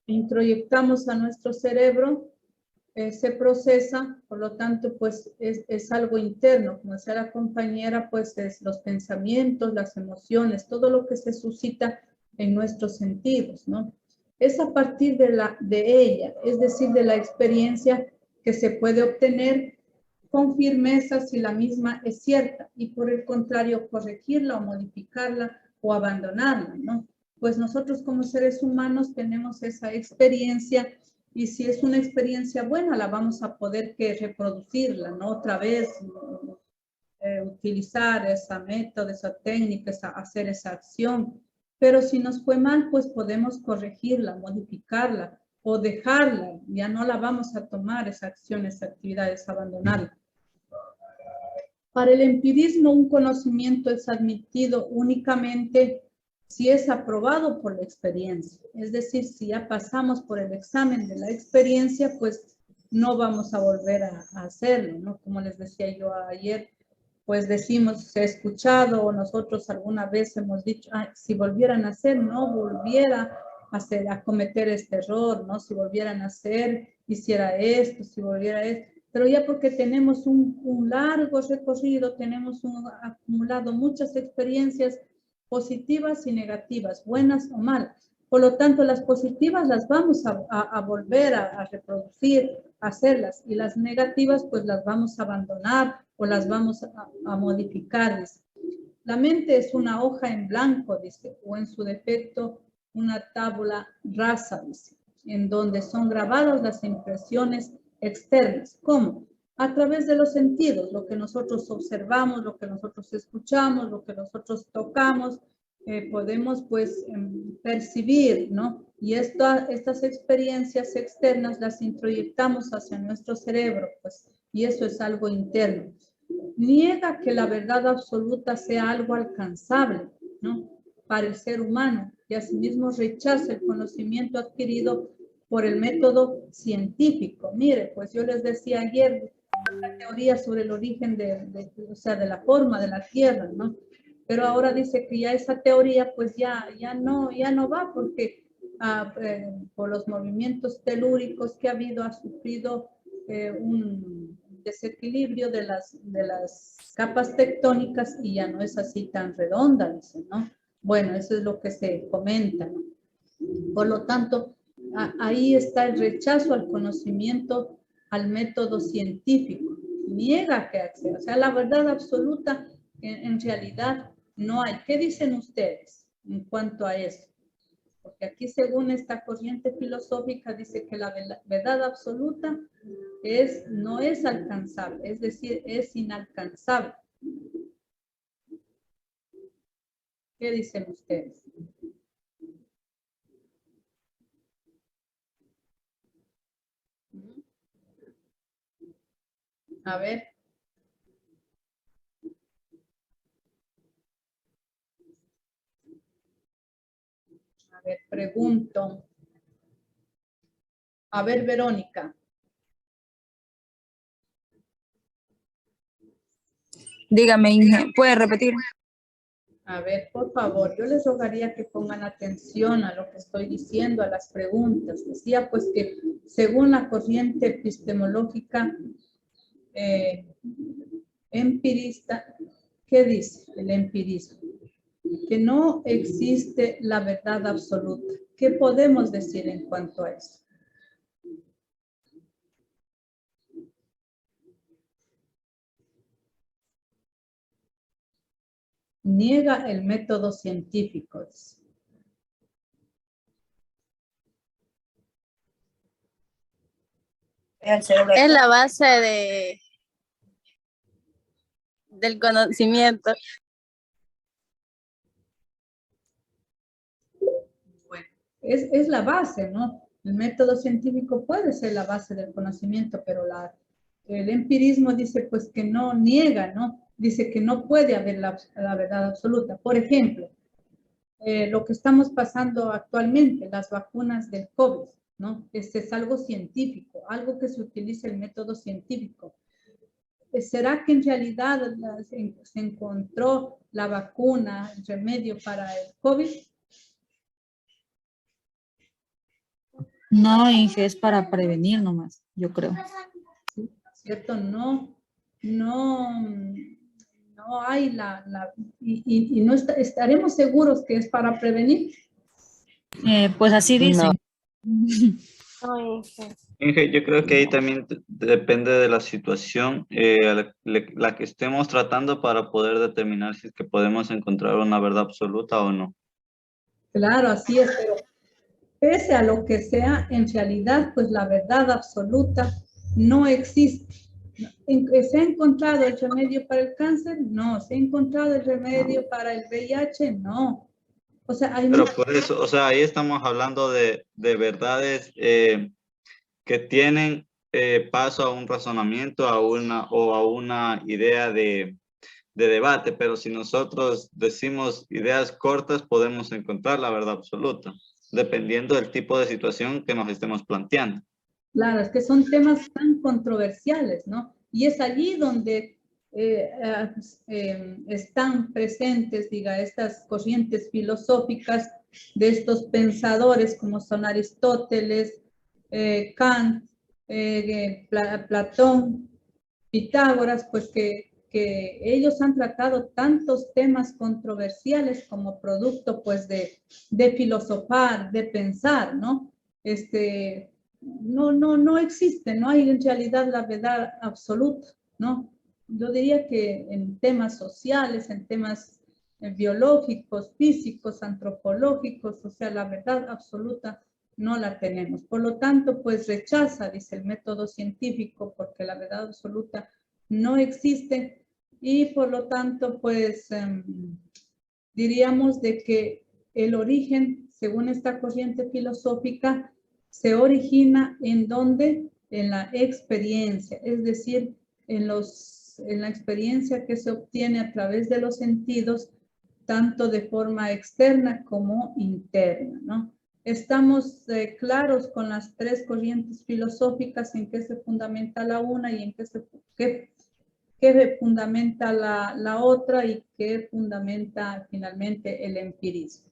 introyectamos a nuestro cerebro, se procesa, por lo tanto, pues es algo interno, como decía la compañera, pues es los pensamientos, las emociones, todo lo que se suscita en nuestros sentidos, ¿no? Es a partir de ella, es decir, de la experiencia que se puede obtener con firmeza si la misma es cierta y por el contrario corregirla o modificarla o abandonarla, ¿no? Pues nosotros como seres humanos tenemos esa experiencia y si es una experiencia buena la vamos a poder reproducirla, ¿no? Otra vez, utilizar esa método, esa técnica, hacer esa acción. Pero si nos fue mal, pues podemos corregirla, modificarla o dejarla. Ya no la vamos a tomar, esa acción, esa actividad, es abandonarla. Para el empirismo, un conocimiento es admitido únicamente si es aprobado por la experiencia. Es decir, si ya pasamos por el examen de la experiencia, pues no vamos a volver a hacerlo, ¿no? Como les decía yo ayer, pues decimos, se ha escuchado o nosotros alguna vez hemos dicho, si volvieran a hacer, no volviera a cometer este error, ¿no? Si volvieran a hacer, hiciera esto, si volviera esto. Pero ya porque tenemos un largo recorrido, tenemos acumulado muchas experiencias positivas y negativas, buenas o malas. Por lo tanto, las positivas las vamos a volver a reproducir, a hacerlas, y las negativas pues las vamos a abandonar o las vamos a modificar, dice. La mente es una hoja en blanco, dice, o en su defecto una tabla rasa, dice, en donde son grabadas las impresiones externas. ¿Cómo? A través de los sentidos, lo que nosotros observamos, lo que nosotros escuchamos, lo que nosotros tocamos, podemos pues percibir, ¿no? Y estas experiencias externas las introyectamos hacia nuestro cerebro, pues, y eso es algo interno. Niega que la verdad absoluta sea algo alcanzable, ¿no? Para el ser humano, y asimismo rechaza el conocimiento adquirido por el método científico. Mire, pues yo les decía ayer la teoría sobre el origen o sea, de la forma de la Tierra, ¿no? Pero ahora dice que ya esa teoría pues ya no va porque por los movimientos telúricos que ha habido, ha sufrido un desequilibrio de las capas tectónicas y ya no es así tan redonda, dice, ¿no? Bueno, eso es lo que se comenta, ¿no? Por lo tanto, ahí está el rechazo al conocimiento, al método científico. Niega que acceda. O sea, la verdad absoluta en realidad no hay. ¿Qué dicen ustedes en cuanto a eso? Porque aquí, según esta corriente filosófica, dice que la verdad absoluta no es alcanzable, es decir, es inalcanzable. ¿Qué dicen ustedes? A ver. A ver, pregunto. A ver, Verónica. Dígame, Inge, ¿puede repetir? A ver, por favor, yo les rogaría que pongan atención a lo que estoy diciendo, a las preguntas. Decía pues que según la corriente epistemológica empirista, ¿qué dice el empirismo? Que no existe la verdad absoluta. ¿Qué podemos decir en cuanto a eso? Niega el método científico. Es la base del conocimiento. Bueno, es la base, ¿no? El método científico puede ser la base del conocimiento, pero el empirismo dice pues que no niega, ¿no? dice que no puede haber la verdad absoluta. Por ejemplo, lo que estamos pasando actualmente, las vacunas del COVID, ¿no? Este es algo científico, algo que se utiliza el método científico. ¿Será que en realidad se encontró la vacuna, el remedio para el COVID? No, Inge, es para prevenir nomás, yo creo. Sí, ¿cierto? No hay y no estaremos seguros que es para prevenir. Pues así dicen. Inge, yo creo que ahí también depende de la situación la que estemos tratando para poder determinar si es que podemos encontrar una verdad absoluta o no. Claro, así es, pero pese a lo que sea, en realidad, pues la verdad absoluta no existe. ¿Se ha encontrado el remedio para el cáncer? No. ¿Se ha encontrado el remedio para el VIH? No. O sea, hay Pero por eso, o sea, ahí estamos hablando de verdades que tienen paso a un razonamiento, a una idea de debate, pero si nosotros decimos ideas cortas, podemos encontrar la verdad absoluta, dependiendo del tipo de situación que nos estemos planteando. Claro, es que son temas tan controversiales, ¿no? Y es allí donde están presentes, diga, estas corrientes filosóficas de estos pensadores como son Aristóteles, Kant, Platón, Pitágoras, pues que ellos han tratado tantos temas controversiales como producto pues de filosofar, de pensar, ¿no? No existe, no hay en realidad la verdad absoluta, ¿no? Yo diría que en temas sociales, en temas biológicos, físicos, antropológicos, o sea, la verdad absoluta no la tenemos. Por lo tanto, pues rechaza, dice el método científico, porque la verdad absoluta no existe y por lo tanto, pues diríamos de que el origen, según esta corriente filosófica, se origina en donde, en la experiencia, es decir, en la experiencia que se obtiene a través de los sentidos, tanto de forma externa como interna, ¿no? Estamos claros con las tres corrientes filosóficas en qué se fundamenta la una y en qué fundamenta la otra y qué fundamenta finalmente el empirismo.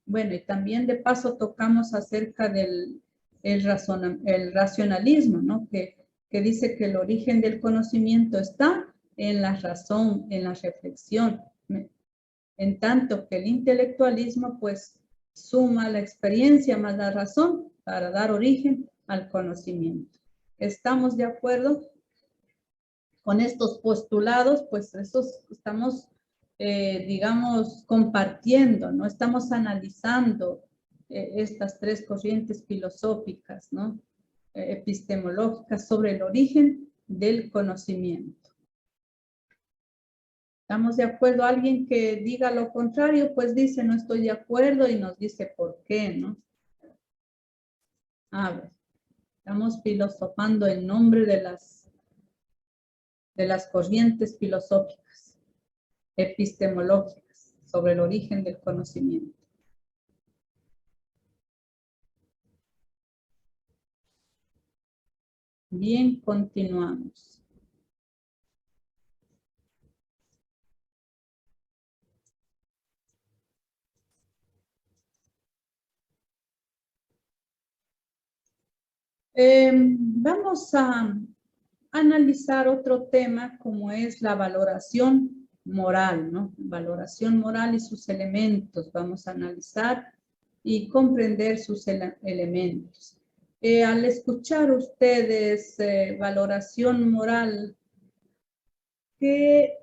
Bueno, y también de paso tocamos acerca del racionalismo, ¿no? Que dice que el origen del conocimiento está en la razón, en la reflexión, en tanto que el intelectualismo pues suma la experiencia más la razón para dar origen al conocimiento. ¿Estamos de acuerdo con estos postulados? Pues estamos, digamos, compartiendo, ¿no? Estamos analizando estas tres corrientes filosóficas, ¿no? Epistemológicas sobre el origen del conocimiento. ¿Estamos de acuerdo? Alguien que diga lo contrario, pues dice no estoy de acuerdo y nos dice por qué, ¿no? A ver, estamos filosofando en nombre de las corrientes filosóficas, epistemológicas, sobre el origen del conocimiento. Bien, continuamos. Vamos a analizar otro tema como es la valoración moral, ¿no? Valoración moral y sus elementos. Vamos a analizar y comprender sus elementos. Al escuchar ustedes valoración moral, ¿qué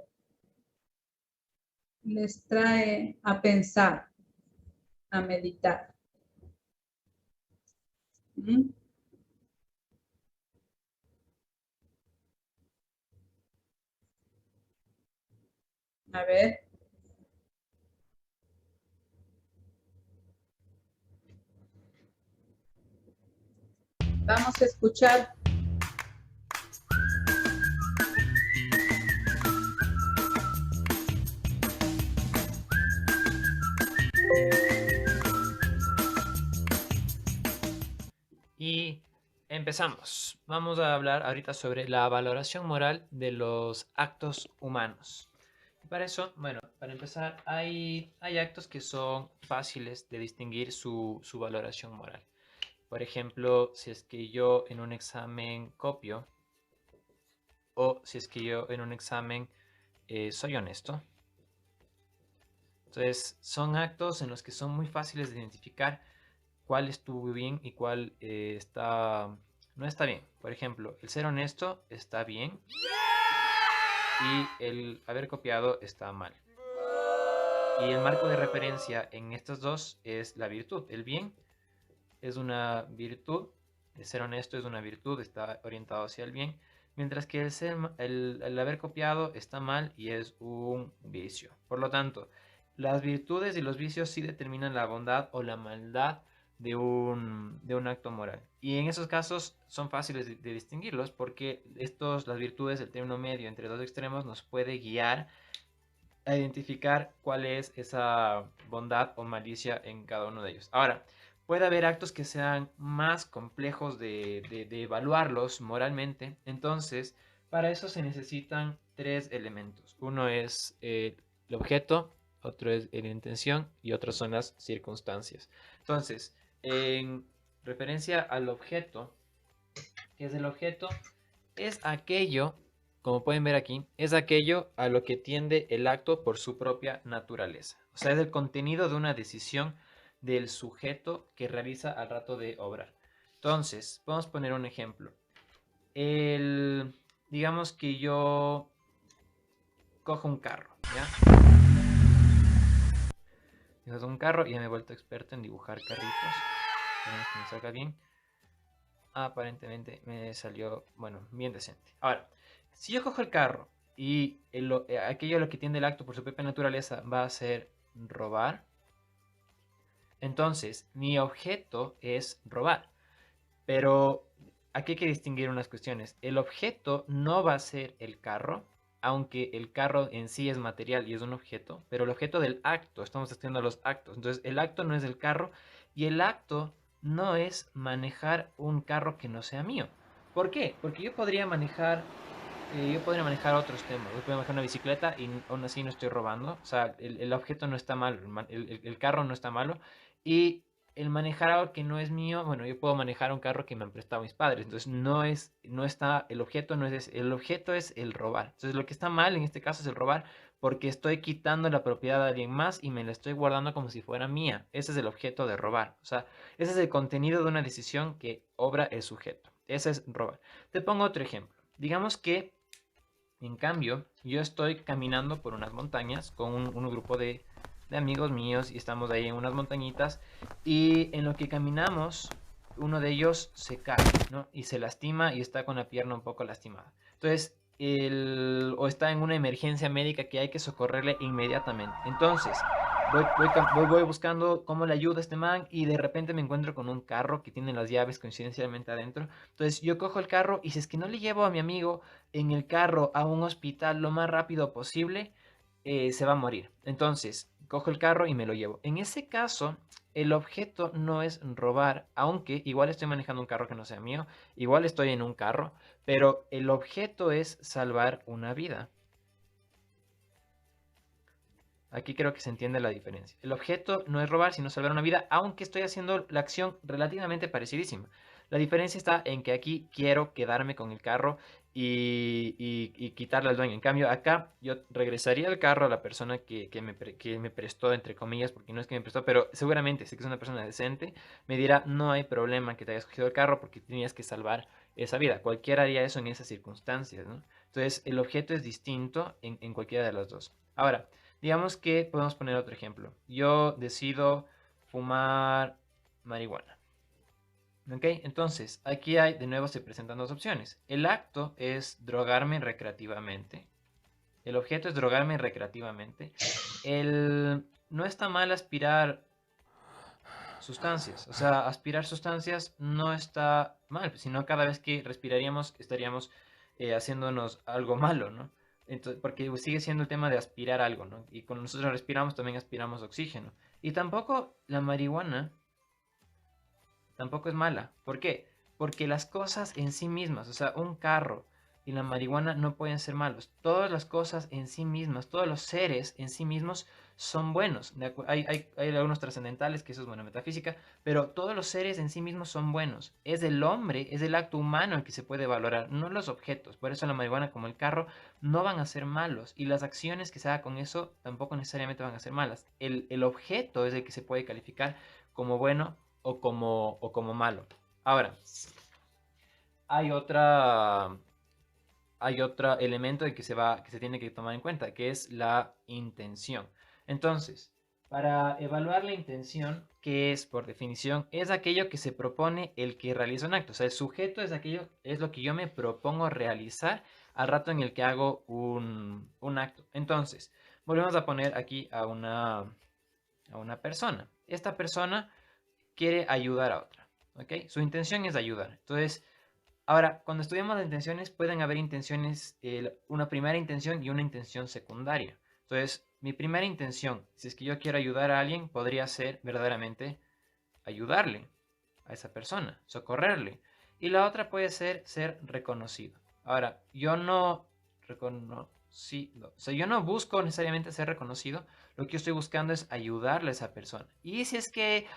les trae a pensar, a meditar? ¿Mm? A ver. Vamos a escuchar. empezamos. Vamos a hablar ahorita sobre la valoración moral de los actos humanos. Y para eso, bueno, para empezar, hay actos que son fáciles de distinguir su valoración moral. Por ejemplo, si es que yo en un examen copio, o si es que yo en un examen soy honesto. Entonces, son actos en los que son muy fáciles de identificar cuál estuvo bien y cuál no está bien. Por ejemplo, el ser honesto está bien y el haber copiado está mal. Y el marco de referencia en estos dos es la virtud. El bien es una virtud, el ser honesto es una virtud, está orientado hacia el bien, mientras que el haber copiado está mal y es un vicio. Por lo tanto, las virtudes y los vicios sí determinan la bondad o la maldad de un acto moral. Y en esos casos son fáciles de distinguirlos porque las virtudes, el término medio entre dos extremos, nos puede guiar a identificar cuál es esa bondad o malicia en cada uno de ellos. Ahora, puede haber actos que sean más complejos de evaluarlos moralmente. Entonces, para eso se necesitan tres elementos. Uno es el objeto, otro es la intención y otros son las circunstancias. Entonces, en referencia al objeto, ¿qué es el objeto? Es aquello, como pueden ver aquí, es aquello a lo que tiende el acto por su propia naturaleza. O sea, es el contenido de una decisión del sujeto que realiza al rato de obrar. Entonces, podemos poner un ejemplo. Digamos que yo cojo un carro, ¿ya? Cojo un carro y ya me he vuelto experto en dibujar carritos. Esperemos que me salga bien. Aparentemente me salió, bueno, bien decente. Ahora, si yo cojo el carro y aquello a lo que tiende el acto por su propia naturaleza va a ser robar, entonces mi objeto es robar. Pero aquí hay que distinguir unas cuestiones. El objeto no va a ser el carro, aunque el carro en sí es material y es un objeto, pero el objeto del acto, estamos estudiando los actos. Entonces el acto no es el carro y el acto no es manejar un carro que no sea mío. ¿Por qué? Porque yo podría manejar otros temas. Yo podría manejar una bicicleta y aún así no estoy robando. O sea, el objeto no está malo, el carro no está malo. Y el manejar algo que no es mío, bueno, yo puedo manejar un carro que me han prestado mis padres. Entonces el objeto no es ese, el objeto es el robar. Entonces lo que está mal en este caso es el robar porque estoy quitando la propiedad de alguien más y me la estoy guardando como si fuera mía. Ese es el objeto de robar. O sea, ese es el contenido de una decisión que obra el sujeto. Ese es robar. Te pongo otro ejemplo. Digamos que, en cambio, yo estoy caminando por unas montañas con un grupo de amigos míos y estamos ahí en unas montañitas y en lo que caminamos uno de ellos se cae, ¿no? Y se lastima y está con la pierna un poco lastimada. Entonces, o está en una emergencia médica que hay que socorrerle inmediatamente. Entonces, voy buscando cómo le ayudo a este man y de repente me encuentro con un carro que tiene las llaves coincidencialmente adentro. Entonces, yo cojo el carro y si es que no le llevo a mi amigo en el carro a un hospital lo más rápido posible, se va a morir. Entonces, cojo el carro y me lo llevo. En ese caso, el objeto no es robar, aunque igual estoy manejando un carro que no sea mío, igual estoy en un carro, pero el objeto es salvar una vida. Aquí creo que se entiende la diferencia. El objeto no es robar, sino salvar una vida, aunque estoy haciendo la acción relativamente parecidísima. La diferencia está en que aquí quiero quedarme con el carro y quitarle al dueño. En cambio, acá yo regresaría el carro a la persona que me prestó, entre comillas, porque no es que me prestó, pero seguramente sé que es una persona decente, me dirá, no hay problema que te hayas cogido el carro porque tenías que salvar esa vida. Cualquiera haría eso en esas circunstancias, ¿no? Entonces, el objeto es distinto en cualquiera de las dos. Ahora, digamos que podemos poner otro ejemplo. Yo decido fumar marihuana. ¿Ok? Entonces, aquí de nuevo se presentan dos opciones. El acto es drogarme recreativamente. El objeto es drogarme recreativamente. No está mal aspirar sustancias. O sea, aspirar sustancias no está mal, sino cada vez que respiraríamos estaríamos haciéndonos algo malo, ¿no? Entonces, porque sigue siendo el tema de aspirar algo, ¿no? Y cuando nosotros respiramos también aspiramos oxígeno. Y tampoco la marihuana tampoco es mala. ¿Por qué? Porque las cosas en sí mismas, o sea, un carro y la marihuana no pueden ser malos. Todas las cosas en sí mismas, todos los seres en sí mismos son buenos. Hay algunos trascendentales, que eso es buena metafísica, pero todos los seres en sí mismos son buenos. Es el hombre, es el acto humano el que se puede valorar, no los objetos. Por eso la marihuana, como el carro, no van a ser malos. Y las acciones que se hagan con eso tampoco necesariamente van a ser malas. El objeto es el que se puede calificar como bueno o como malo. Ahora, hay otro elemento que se tiene que tomar en cuenta, que es la intención. Entonces, para evaluar la intención, que es por definición, es aquello que se propone el que realiza un acto. O sea, el sujeto es lo que yo me propongo realizar al rato en el que hago un acto. Entonces, volvemos a poner aquí a una persona. Esta persona quiere ayudar a otra, ¿ok? Su intención es ayudar. Entonces, ahora, cuando estudiamos las intenciones, pueden haber intenciones, una primera intención y una intención secundaria. Entonces, mi primera intención, si es que yo quiero ayudar a alguien, podría ser verdaderamente ayudarle a esa persona, socorrerle. Y la otra puede ser reconocido. Ahora, yo no yo no busco necesariamente ser reconocido, lo que yo estoy buscando es ayudarle a esa persona. Y si es que,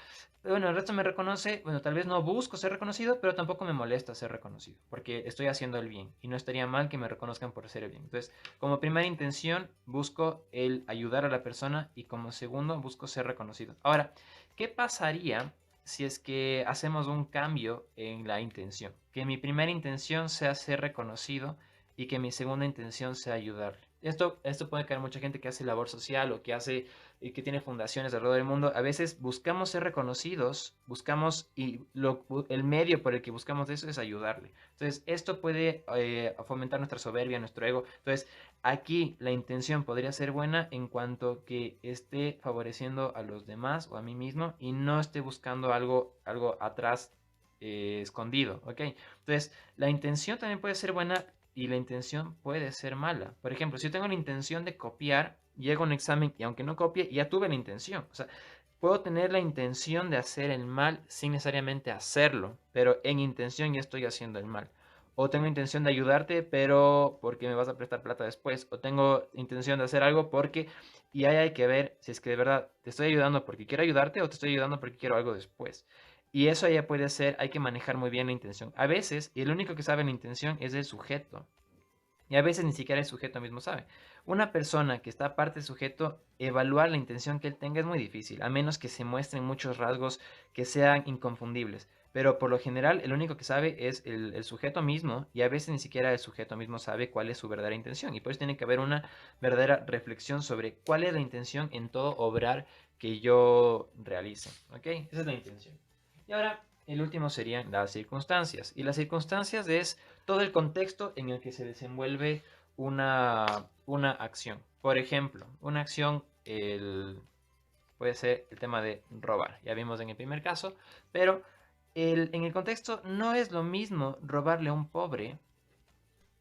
bueno, el resto me reconoce, bueno, tal vez no busco ser reconocido, pero tampoco me molesta ser reconocido, porque estoy haciendo el bien y no estaría mal que me reconozcan por hacer el bien. Entonces, como primera intención, busco el ayudar a la persona y como segundo, busco ser reconocido. Ahora, ¿qué pasaría si es que hacemos un cambio en la intención? Que mi primera intención sea ser reconocido y que mi segunda intención sea ayudarle. Esto puede caer mucha gente que hace labor social o que tiene fundaciones alrededor del mundo. A veces buscamos ser reconocidos, el medio por el que buscamos eso es ayudarle. Entonces, esto puede fomentar nuestra soberbia, nuestro ego. Entonces, aquí la intención podría ser buena en cuanto que esté favoreciendo a los demás o a mí mismo y no esté buscando algo atrás escondido, ¿ok? Entonces, la intención también puede ser buena y la intención puede ser mala. Por ejemplo, si yo tengo la intención de copiar, llego a un examen y aunque no copie, ya tuve la intención. O sea, puedo tener la intención de hacer el mal sin necesariamente hacerlo, pero en intención ya estoy haciendo el mal. O tengo intención de ayudarte, pero porque me vas a prestar plata después. O tengo intención de hacer algo porque... Y ahí hay que ver si es que de verdad te estoy ayudando porque quiero ayudarte o te estoy ayudando porque quiero algo después. Y eso ya puede ser, hay que manejar muy bien la intención. A veces, y el único que sabe la intención es el sujeto. Y a veces ni siquiera el sujeto mismo sabe. Una persona que está aparte del sujeto, evaluar la intención que él tenga es muy difícil, a menos que se muestren muchos rasgos que sean inconfundibles. Pero por lo general, el único que sabe es el sujeto mismo, y a veces ni siquiera el sujeto mismo sabe cuál es su verdadera intención. Y por eso tiene que haber una verdadera reflexión sobre cuál es la intención en todo obrar que yo realice. ¿Ok? Esa es la intención. Y ahora, el último serían las circunstancias. Y las circunstancias es todo el contexto en el que se desenvuelve una acción. Por ejemplo, una acción puede ser el tema de robar. Ya vimos en el primer caso, pero en el contexto no es lo mismo robarle a un pobre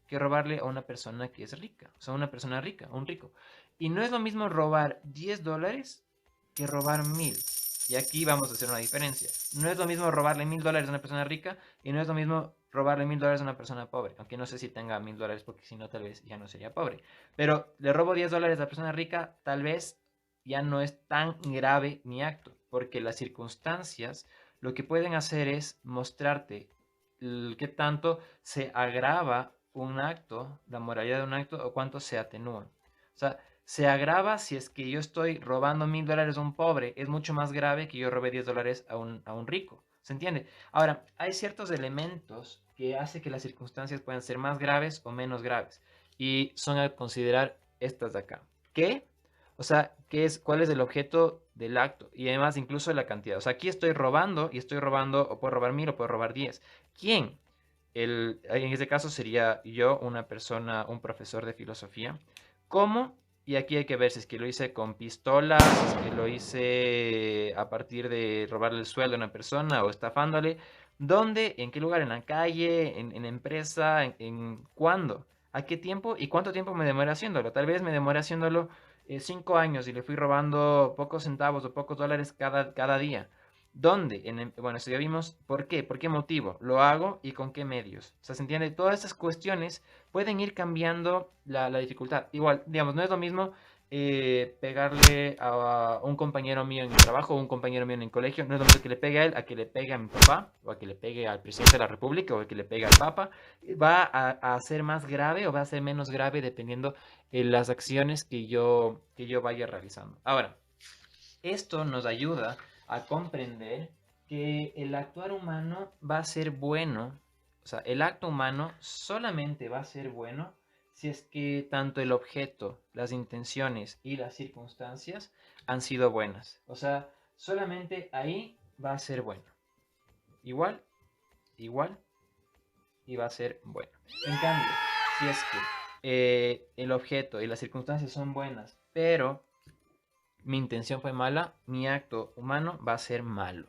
que robarle a una persona que es rica. O sea, una persona rica, un rico. Y no es lo mismo robar $10 que robar 1000. Y aquí vamos a hacer una diferencia. No es lo mismo robarle $1000 a una persona rica y no es lo mismo robarle $1000 a una persona pobre. Aunque no sé si tenga $1000 porque si no tal vez ya no sería pobre. Pero le robo $10 a la persona rica, tal vez ya no es tan grave mi acto. Porque las circunstancias lo que pueden hacer es mostrarte qué tanto se agrava un acto, la moralidad de un acto o cuánto se atenúa. O sea, se agrava si es que yo estoy robando $1000 a un pobre. Es mucho más grave que yo robe $10 a un rico. ¿Se entiende? Ahora, hay ciertos elementos que hacen que las circunstancias puedan ser más graves o menos graves. Y son a considerar estas de acá. ¿Qué? O sea, ¿cuál es el objeto del acto? Y además incluso la cantidad. O sea, aquí estoy robando y estoy robando, o puedo robar 1000 o puedo robar 10. ¿Quién? En este caso sería yo, una persona, un profesor de filosofía. ¿Cómo? Y aquí hay que ver si es que lo hice con pistolas, si es que lo hice a partir de robarle el sueldo a una persona o estafándole. ¿Dónde? ¿En qué lugar? ¿En la calle? ¿En la empresa? ¿En cuándo? ¿A qué tiempo? ¿Y cuánto tiempo me demoré haciéndolo? Tal vez me demoré haciéndolo 5 años y le fui robando pocos centavos o pocos dólares cada día. ¿Dónde? Bueno, eso ya vimos. ¿Por qué? ¿Por qué motivo? ¿Lo hago y con qué medios? O sea, ¿se entiende? Todas estas cuestiones pueden ir cambiando la dificultad. Igual, digamos, no es lo mismo pegarle a un compañero mío en el trabajo o un compañero mío en el colegio. No es lo mismo que le pegue a él, a que le pegue a mi papá, o a que le pegue al presidente de la República, o a que le pegue al Papa. Va a ser más grave o va a ser menos grave dependiendo de las acciones que yo vaya realizando. Ahora, esto nos ayuda a comprender que el actuar humano va a ser bueno, o sea, el acto humano solamente va a ser bueno si es que tanto el objeto, las intenciones y las circunstancias han sido buenas. O sea, solamente ahí va a ser bueno. Igual, igual, y va a ser bueno. En cambio, si es que el objeto y las circunstancias son buenas, pero mi intención fue mala, mi acto humano va a ser malo.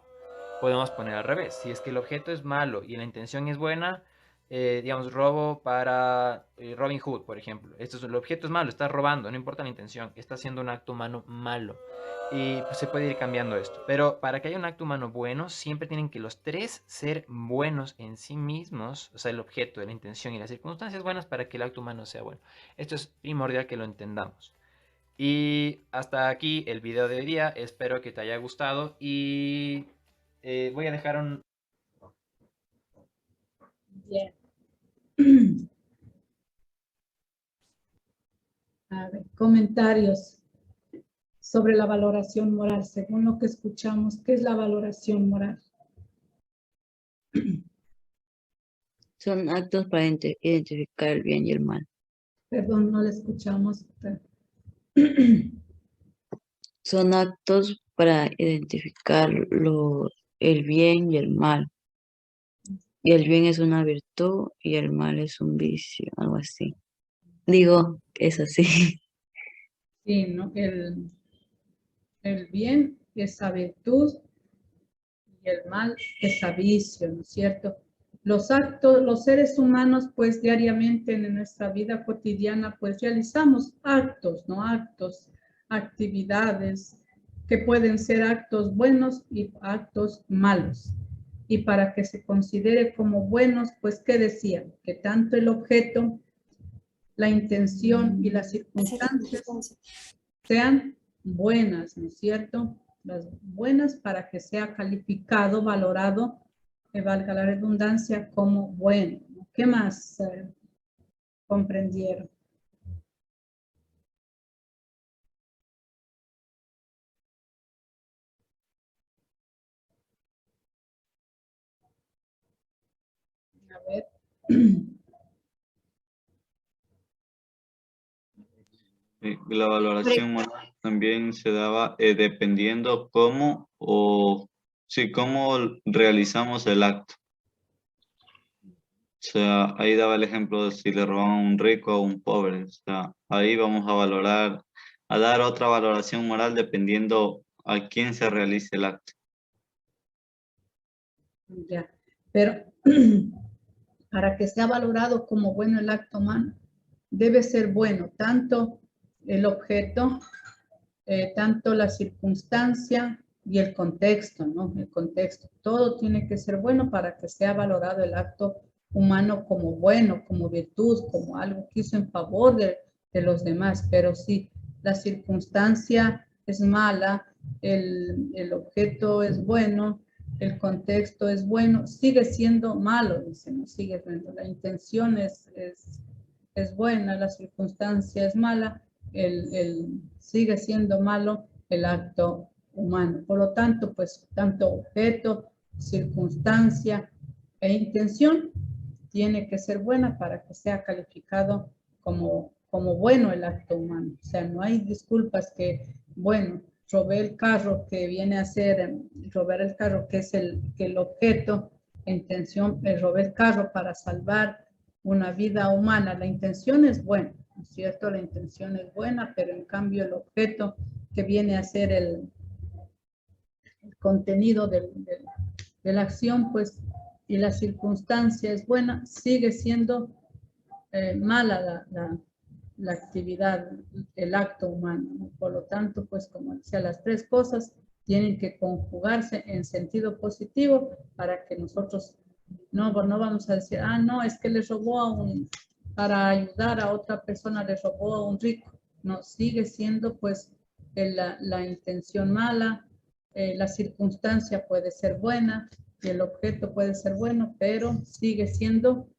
Podemos poner al revés. Si es que el objeto es malo y la intención es buena, digamos, robo para Robin Hood, por ejemplo. El objeto es malo, está robando, no importa la intención, está haciendo un acto humano malo. Y pues, se puede ir cambiando esto. Pero para que haya un acto humano bueno, siempre tienen que los tres ser buenos en sí mismos. O sea, el objeto, la intención y las circunstancias buenas para que el acto humano sea bueno. Esto es primordial que lo entendamos. Y hasta aquí el video de hoy día. Espero que te haya gustado. Y voy a dejar un... Bien. A ver, comentarios sobre la valoración moral. Según lo que escuchamos, ¿qué es la valoración moral? Son actos para identificar el bien y el mal. Perdón, no le escuchamos. Son actos para identificar el bien y el mal. Y el bien es una virtud y el mal es un vicio, algo así. Digo, es así. Sí, ¿no? El bien, esa virtud, y el mal, esa vicio, ¿no es cierto? Los actos, los seres humanos, pues diariamente en nuestra vida cotidiana, pues realizamos actos, ¿no? Actos, actividades que pueden ser actos buenos y actos malos. Y para que se considere como buenos, pues, ¿qué decían? Que tanto el objeto, la intención y las circunstancias sean buenas, ¿no es cierto? Las buenas para que sea calificado, valorado, que valga la redundancia, como bueno. ¿Qué más comprendieron? A ver. La valoración moral también se daba dependiendo cómo cómo realizamos el acto. O sea, ahí daba el ejemplo de si le roban a un rico o a un pobre. O sea, ahí vamos a valorar, a dar otra valoración moral dependiendo a quién se realice el acto. Ya, pero para que sea valorado como bueno el acto humano, debe ser bueno tanto el objeto, tanto la circunstancia y el contexto, ¿no? El contexto. Todo tiene que ser bueno para que sea valorado el acto humano como bueno, como virtud, como algo que hizo en favor de los demás. Pero si la circunstancia es mala, el objeto es bueno, el contexto es bueno, sigue siendo malo, dice, no sigue siendo. La intención es buena, la circunstancia es mala, sigue siendo malo el acto humano. Por lo tanto, pues, tanto objeto, circunstancia e intención tiene que ser buena para que sea calificado como bueno el acto humano. O sea, no hay disculpas que, bueno, robé el carro que viene a ser, robar el carro que es el objeto, intención, robé el carro para salvar una vida humana. La intención es buena, ¿no es cierto? La intención es buena, pero en cambio el objeto que viene a ser el contenido de la acción, pues, y la circunstancia es buena, sigue siendo mala la actividad, el acto humano, ¿no? Por lo tanto, pues, como decía, las tres cosas tienen que conjugarse en sentido positivo para que nosotros no vamos a decir, ah, no, es que le robó para ayudar a otra persona, le robó a un rico. No, sigue siendo pues la intención mala, la circunstancia puede ser buena, y el objeto puede ser bueno, pero sigue siendo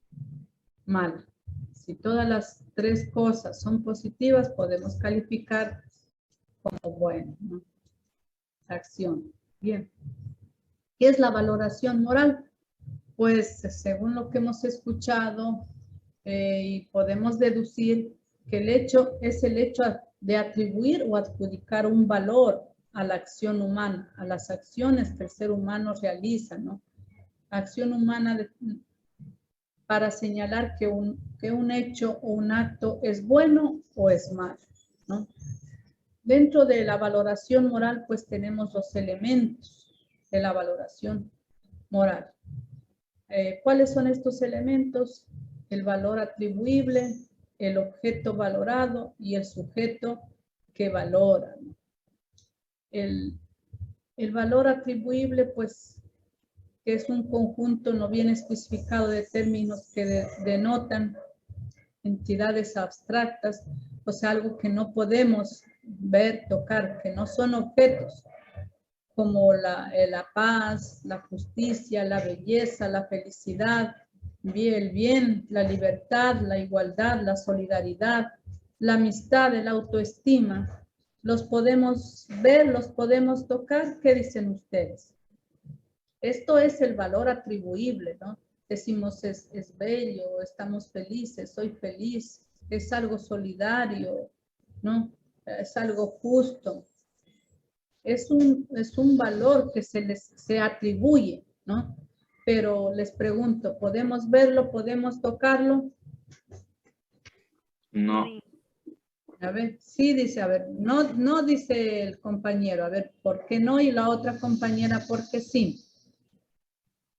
mala. Si todas las tres cosas son positivas, podemos calificar como bueno, ¿no? Acción. Bien. ¿Qué es la valoración moral? Pues según lo que hemos escuchado y podemos deducir que el hecho es el hecho de atribuir o adjudicar un valor a la acción humana, a las acciones que el ser humano realiza, ¿no? Acción humana para señalar que un hecho o un acto es bueno o es malo, ¿no? Dentro de la valoración moral, pues tenemos los elementos de la valoración moral. ¿Cuáles son estos elementos? El valor atribuible, el objeto valorado y el sujeto que valora, ¿no? El valor atribuible, pues, que es un conjunto no bien especificado de términos que denotan entidades abstractas, o sea, algo que no podemos ver, tocar, que no son objetos, como la paz, la justicia, la belleza, la felicidad, el bien, la libertad, la igualdad, la solidaridad, la amistad, la autoestima. Los podemos ver, los podemos tocar. ¿Qué dicen ustedes? Esto es el valor atribuible, ¿no? Decimos es bello, estamos felices, soy feliz, es algo solidario, ¿no? Es algo justo. Es un valor que se atribuye, ¿no? Pero les pregunto, ¿podemos verlo? ¿Podemos tocarlo? No. A ver, sí dice, a ver, no dice el compañero, a ver, ¿por qué no? Y la otra compañera, ¿por qué sí?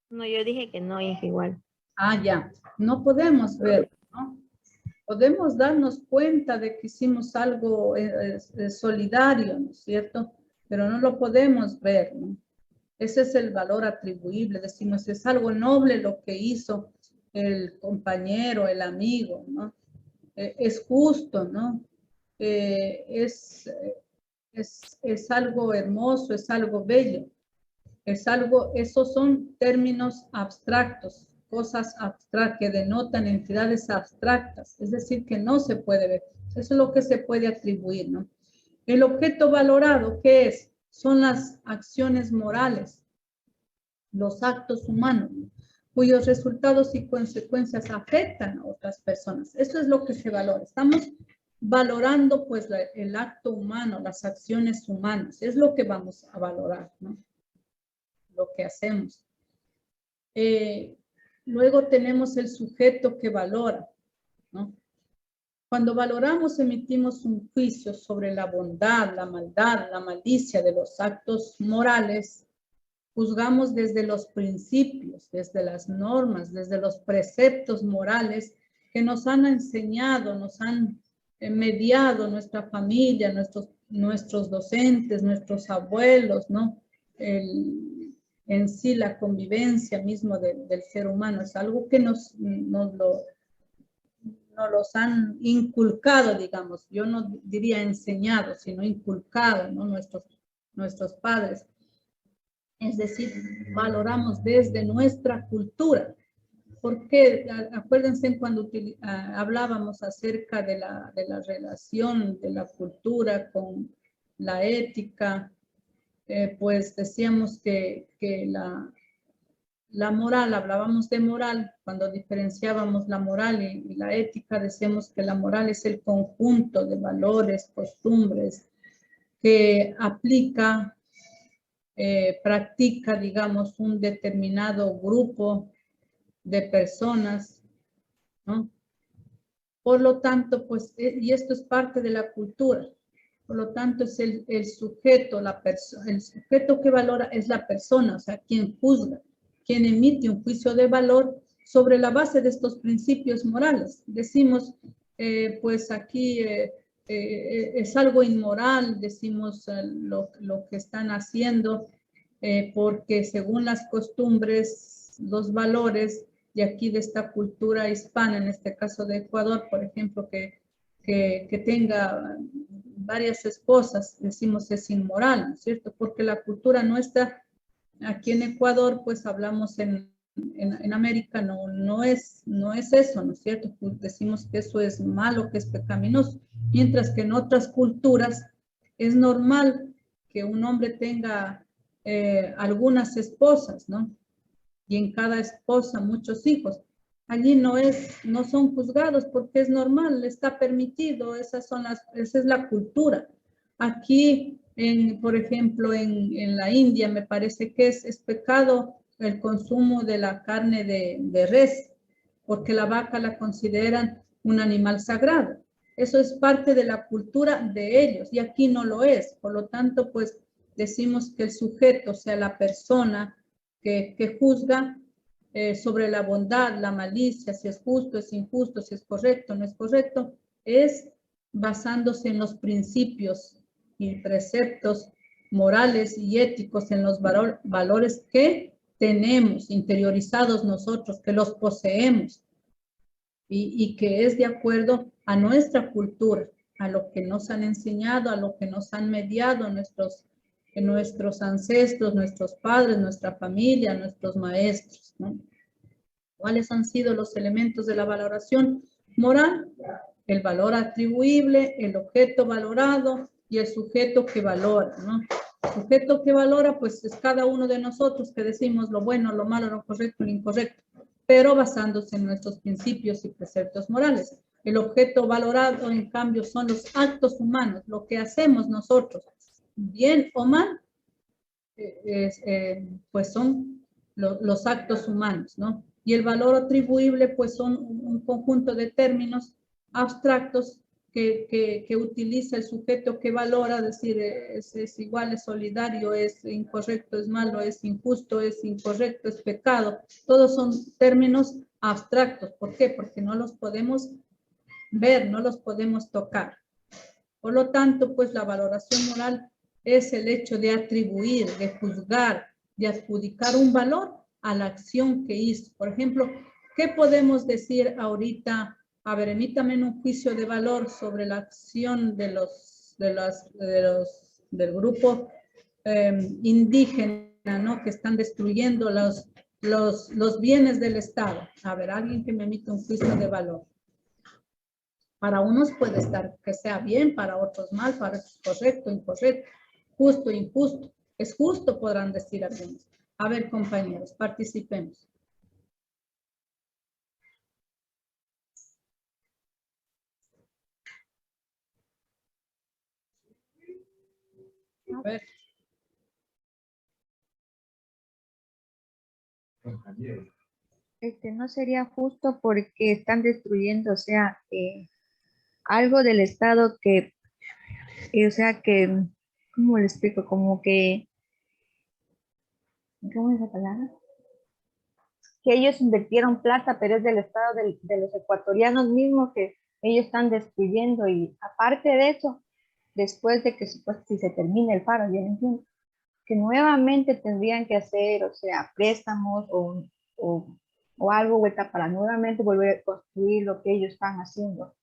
No, yo dije que no, y es igual. Ah, ya, no podemos ver, ¿no? Podemos darnos cuenta de que hicimos algo solidario, ¿no es cierto? Pero no lo podemos ver, ¿no? Ese es el valor atribuible, decimos, es algo noble lo que hizo el compañero, el amigo, ¿no? Es justo, ¿no? Es algo hermoso, es algo bello. Es algo, esos son términos abstractos, cosas abstractas que denotan entidades abstractas, es decir, que no se puede ver. Eso es lo que se puede atribuir, ¿no? El objeto valorado, ¿qué es? Son las acciones morales, los actos humanos, ¿no? Cuyos resultados y consecuencias afectan a otras personas. Eso es lo que se valora. Estamos valorando, pues, el acto humano, las acciones humanas. Es lo que vamos a valorar, ¿no? Lo que hacemos. Luego tenemos el sujeto que valora, ¿no? Cuando valoramos, emitimos un juicio sobre la bondad, la maldad, la malicia de los actos morales. Juzgamos desde los principios, desde las normas, desde los preceptos morales que nos han enseñado, nos han mediado nuestra familia, nuestros docentes, nuestros abuelos, ¿no? En sí la convivencia mismo del ser humano es algo que nos los han inculcado, digamos. Yo no diría enseñado, sino inculcado, ¿no? Nuestros padres. Es decir, valoramos desde nuestra cultura. Porque acuérdense cuando hablábamos acerca de la relación de la cultura con la ética, pues decíamos que la moral, hablábamos de moral, cuando diferenciábamos la moral y la ética, decíamos que la moral es el conjunto de valores, costumbres que aplica, practica, digamos, un determinado grupo de personas, ¿no? Por lo tanto, pues, y esto es parte de la cultura, por lo tanto es el sujeto, el sujeto que valora es la persona, o sea, quien juzga, quien emite un juicio de valor sobre la base de estos principios morales. Decimos, pues aquí es algo inmoral, decimos lo que están haciendo, porque según las costumbres, los valores de aquí, de esta cultura hispana, en este caso de Ecuador, por ejemplo, que tenga varias esposas, decimos es inmoral, ¿no es cierto? Porque la cultura nuestra, aquí en Ecuador, pues hablamos en América, no es eso, ¿no es cierto? Pues decimos que eso es malo, que es pecaminoso, mientras que en otras culturas es normal que un hombre tenga algunas esposas, ¿no? Y en cada esposa muchos hijos. Allí no son juzgados porque es normal, está permitido, esa es la cultura. Aquí, por ejemplo, en la India me parece que es pecado el consumo de la carne de res, porque la vaca la consideran un animal sagrado. Eso es parte de la cultura de ellos y aquí no lo es. Por lo tanto, pues decimos que el sujeto, o sea, la persona que juzga sobre la bondad, la malicia, si es justo, es injusto, si es correcto, no es correcto, es basándose en los principios y preceptos morales y éticos, en los valores que tenemos interiorizados nosotros, que los poseemos y que es de acuerdo a nuestra cultura, a lo que nos han enseñado, a lo que nos han mediado nuestros ancestros, nuestros padres, nuestra familia, nuestros maestros, ¿no? ¿Cuáles han sido los elementos de la valoración moral? El valor atribuible, el objeto valorado y el sujeto que valora, ¿no? El sujeto que valora, pues es cada uno de nosotros que decimos lo bueno, lo malo, lo correcto, lo incorrecto, pero basándose en nuestros principios y preceptos morales. El objeto valorado, en cambio, son los actos humanos, lo que hacemos nosotros, bien o mal, pues son los actos humanos, ¿no? Y el valor atribuible, pues son un conjunto de términos abstractos que utiliza el sujeto que valora, decir, es igual, es solidario, es incorrecto, es malo, es injusto, es incorrecto, es pecado. Todos son términos abstractos. ¿Por qué? Porque no los podemos ver, no los podemos tocar. Por lo tanto, pues la valoración moral es el hecho de atribuir, de juzgar, de adjudicar un valor a la acción que hizo. Por ejemplo, ¿qué podemos decir ahorita? A ver, emítame un juicio de valor sobre la acción del grupo indígena, ¿no? Que están destruyendo los bienes del Estado. A ver, alguien que me emita un juicio de valor. Para unos puede estar que sea bien, para otros mal, para otros correcto, incorrecto, justo, injusto. Es justo, podrán decir algunos. A ver, compañeros, participemos. A ver. No sería justo porque están destruyendo, o sea, algo del Estado que, o sea, que, ¿cómo le explico? Como que, ¿cómo es la palabra? Que ellos invirtieron plata, pero es del Estado de los ecuatorianos mismos que ellos están destruyendo. Y aparte de eso, después de que si se termine el paro, ya entiendo, que nuevamente tendrían que hacer, o sea, préstamos o algo vuelta para nuevamente volver a construir lo que ellos están haciendo.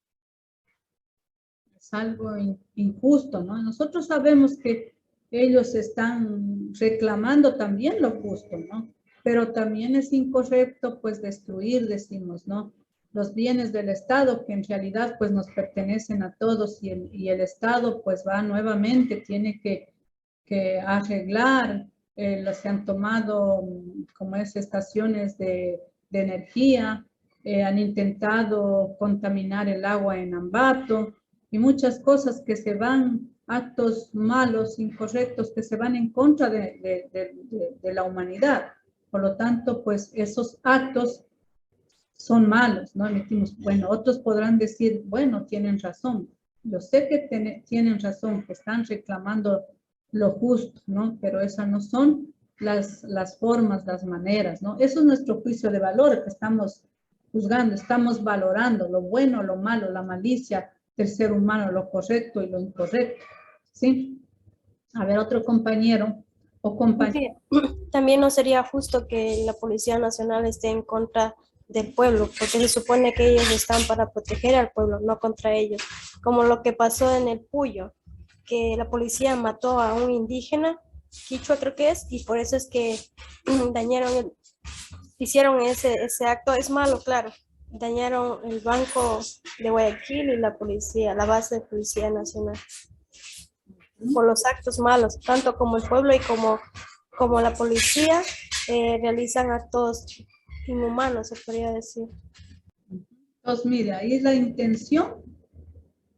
Es algo injusto, ¿no? Nosotros sabemos que ellos están reclamando también lo justo, ¿no? Pero también es incorrecto, pues, destruir, decimos, ¿no? Los bienes del Estado, que en realidad, pues, nos pertenecen a todos y el Estado, pues, va nuevamente, tiene que arreglar, se han tomado, como es, estaciones de energía, han intentado contaminar el agua en Ambato y muchas cosas que se van, actos malos, incorrectos, que se van en contra de la humanidad. Por lo tanto, pues esos actos son malos, ¿no? Emitimos, bueno, otros podrán decir, bueno, tienen razón. Yo sé que tienen razón, que están reclamando lo justo, ¿no? Pero esas no son las formas, las maneras, ¿no? Eso es nuestro juicio de valor que estamos juzgando, estamos valorando lo bueno, lo malo, la malicia, del ser humano, lo correcto y lo incorrecto, ¿sí? A ver, otro compañero o compañera. También no sería justo que la Policía Nacional esté en contra del pueblo, porque se supone que ellos están para proteger al pueblo, no contra ellos. Como lo que pasó en el Puyo, que la policía mató a un indígena, quichua creo que es, y por eso es que hicieron ese acto. Es malo, claro. Dañaron el Banco de Guayaquil y la policía, la base de Policía Nacional. Por los actos malos, tanto como el pueblo y como la policía realizan actos inhumanos, se podría decir. Entonces, mire, ahí la intención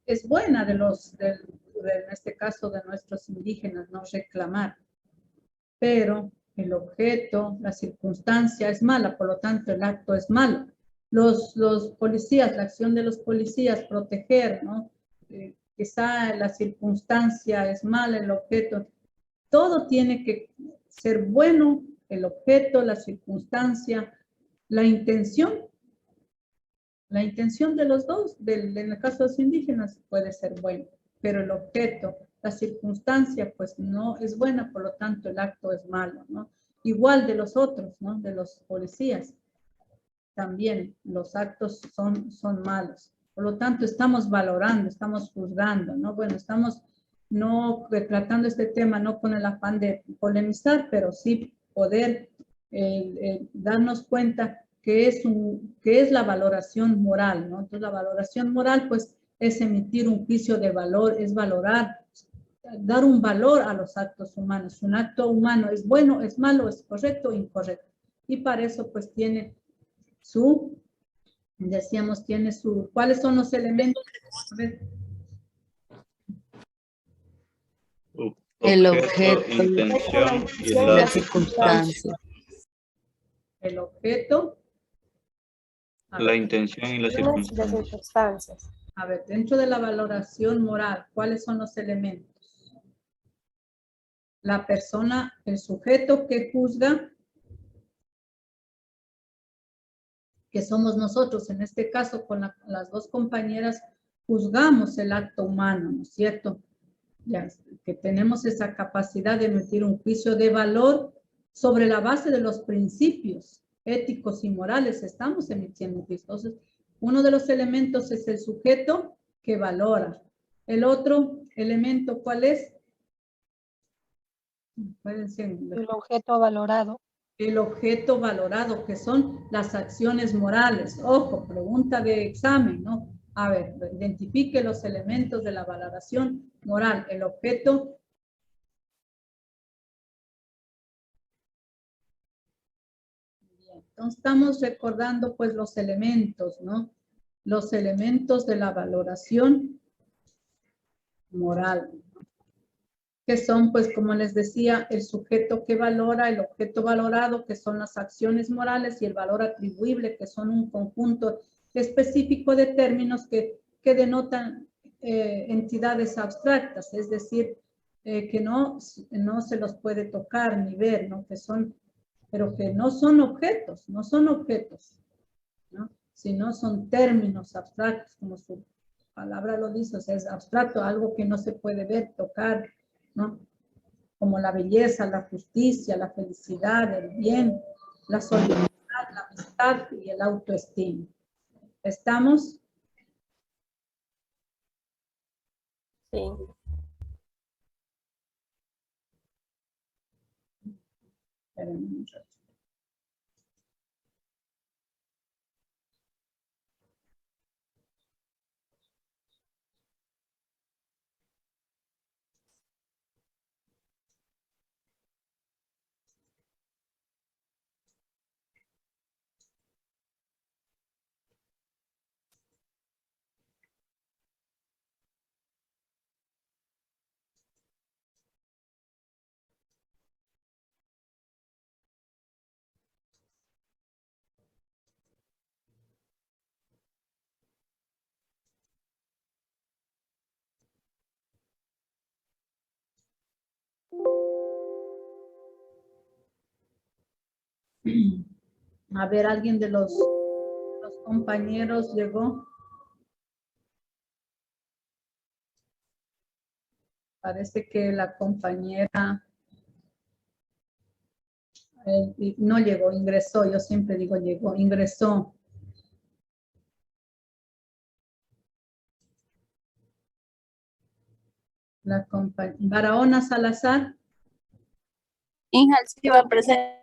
es buena en este caso de nuestros indígenas, no reclamar, pero el objeto, la circunstancia es mala, por lo tanto el acto es malo. Los policías, la acción de los policías, proteger, ¿no? Quizá la circunstancia es mala, el objeto, todo tiene que ser bueno, el objeto, la circunstancia, la intención de los dos, en el caso de los indígenas puede ser bueno, pero el objeto, la circunstancia, pues no es buena, por lo tanto el acto es malo, ¿no? Igual de los otros, ¿no? De los policías, también los actos son malos. Por lo tanto, estamos valorando, estamos juzgando, ¿no? Bueno, estamos no tratando este tema no con el afán de polemizar, pero sí poder darnos cuenta que es la valoración moral, ¿no? Entonces, la valoración moral, pues, es emitir un juicio de valor, es valorar, dar un valor a los actos humanos. Un acto humano es bueno, es malo, es correcto o incorrecto. Y para eso, pues, ¿cuáles son los elementos? A ver. El objeto, intención y la circunstancia. El objeto. La intención y las circunstancias. A ver, dentro de la valoración moral, ¿cuáles son los elementos? La persona, el sujeto que juzga, que somos nosotros, en este caso con las dos compañeras, juzgamos el acto humano, ¿no es cierto? Ya, que tenemos esa capacidad de emitir un juicio de valor sobre la base de los principios éticos y morales, estamos emitiendo un juicio. Entonces, uno de los elementos es el sujeto que valora. El otro elemento, ¿cuál es? El objeto valorado. El objeto valorado, que son las acciones morales. Ojo, pregunta de examen, ¿no? A ver, identifique los elementos de la valoración moral. El objeto. Bien, entonces estamos recordando pues los elementos, ¿no? Los elementos de la valoración moral, que son, pues, como les decía, el sujeto que valora, el objeto valorado, que son las acciones morales, y el valor atribuible, que son un conjunto específico de términos que denotan entidades abstractas, es decir, que no se los puede tocar ni ver, ¿no? Pero que no son objetos, ¿no? Sino son términos abstractos, como su palabra lo dice, o sea, es abstracto, algo que no se puede ver, tocar, ¿no? Como la belleza, la justicia, la felicidad, el bien, la solidaridad, la amistad y el autoestima. ¿Estamos? Sí. Espérenme un rato. A ver, ¿alguien de los compañeros llegó? Parece que la compañera no llegó, ingresó. Yo siempre digo llegó, ingresó. La compañera Barahona Salazar. Inge Alcibar presente.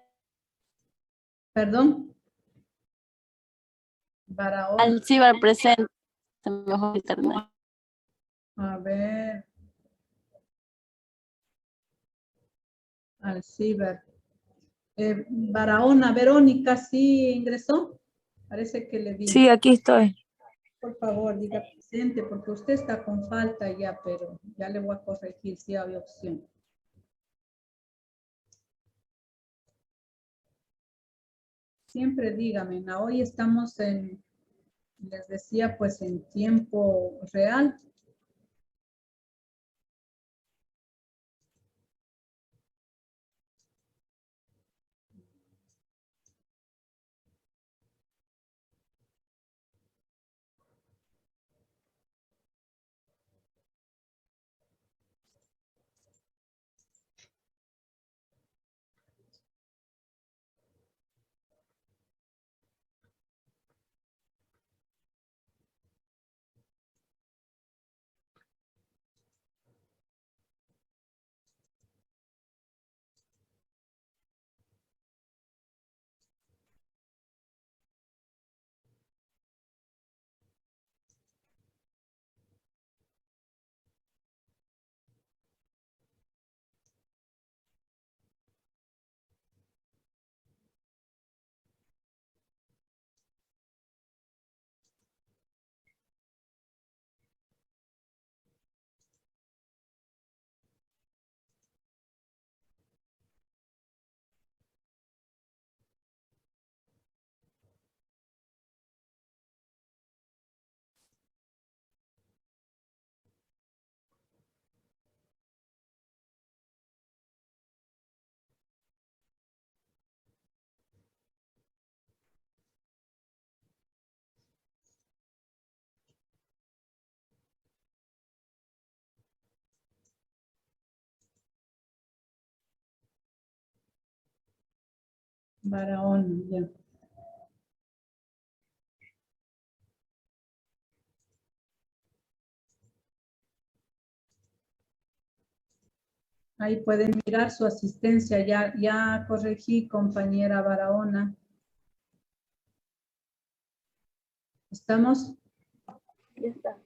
Perdón. Barahona. Alcibar presente. Mejor internet. A ver. Alcibar. Barahona, Verónica, ¿sí ingresó? Parece que le vi. Sí, aquí estoy. Por favor, diga presente, porque usted está con falta ya, pero ya le voy a corregir si hay opción. Siempre dígame, hoy estamos en, les decía, pues en tiempo real. Barahona, ya. Ahí pueden mirar su asistencia, ya corregí, compañera Barahona. ¿Estamos? Ya está.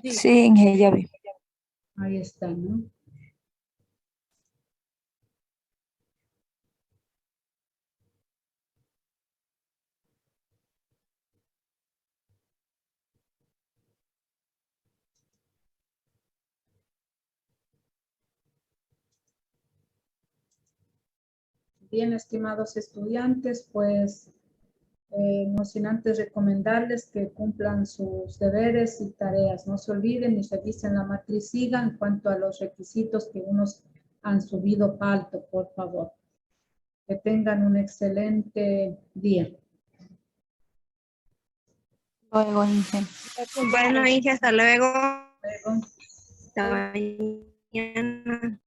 Sí, Inge, ya vi. Ahí está, ¿no? Bien, estimados estudiantes, pues no sin antes recomendarles que cumplan sus deberes y tareas. No se olviden y revisen la matriz SIGA en cuanto a los requisitos que unos han subido alto, por favor. Que tengan un excelente día. Luego, Inge. Bueno, Inge, hasta luego. Luego. Hasta mañana.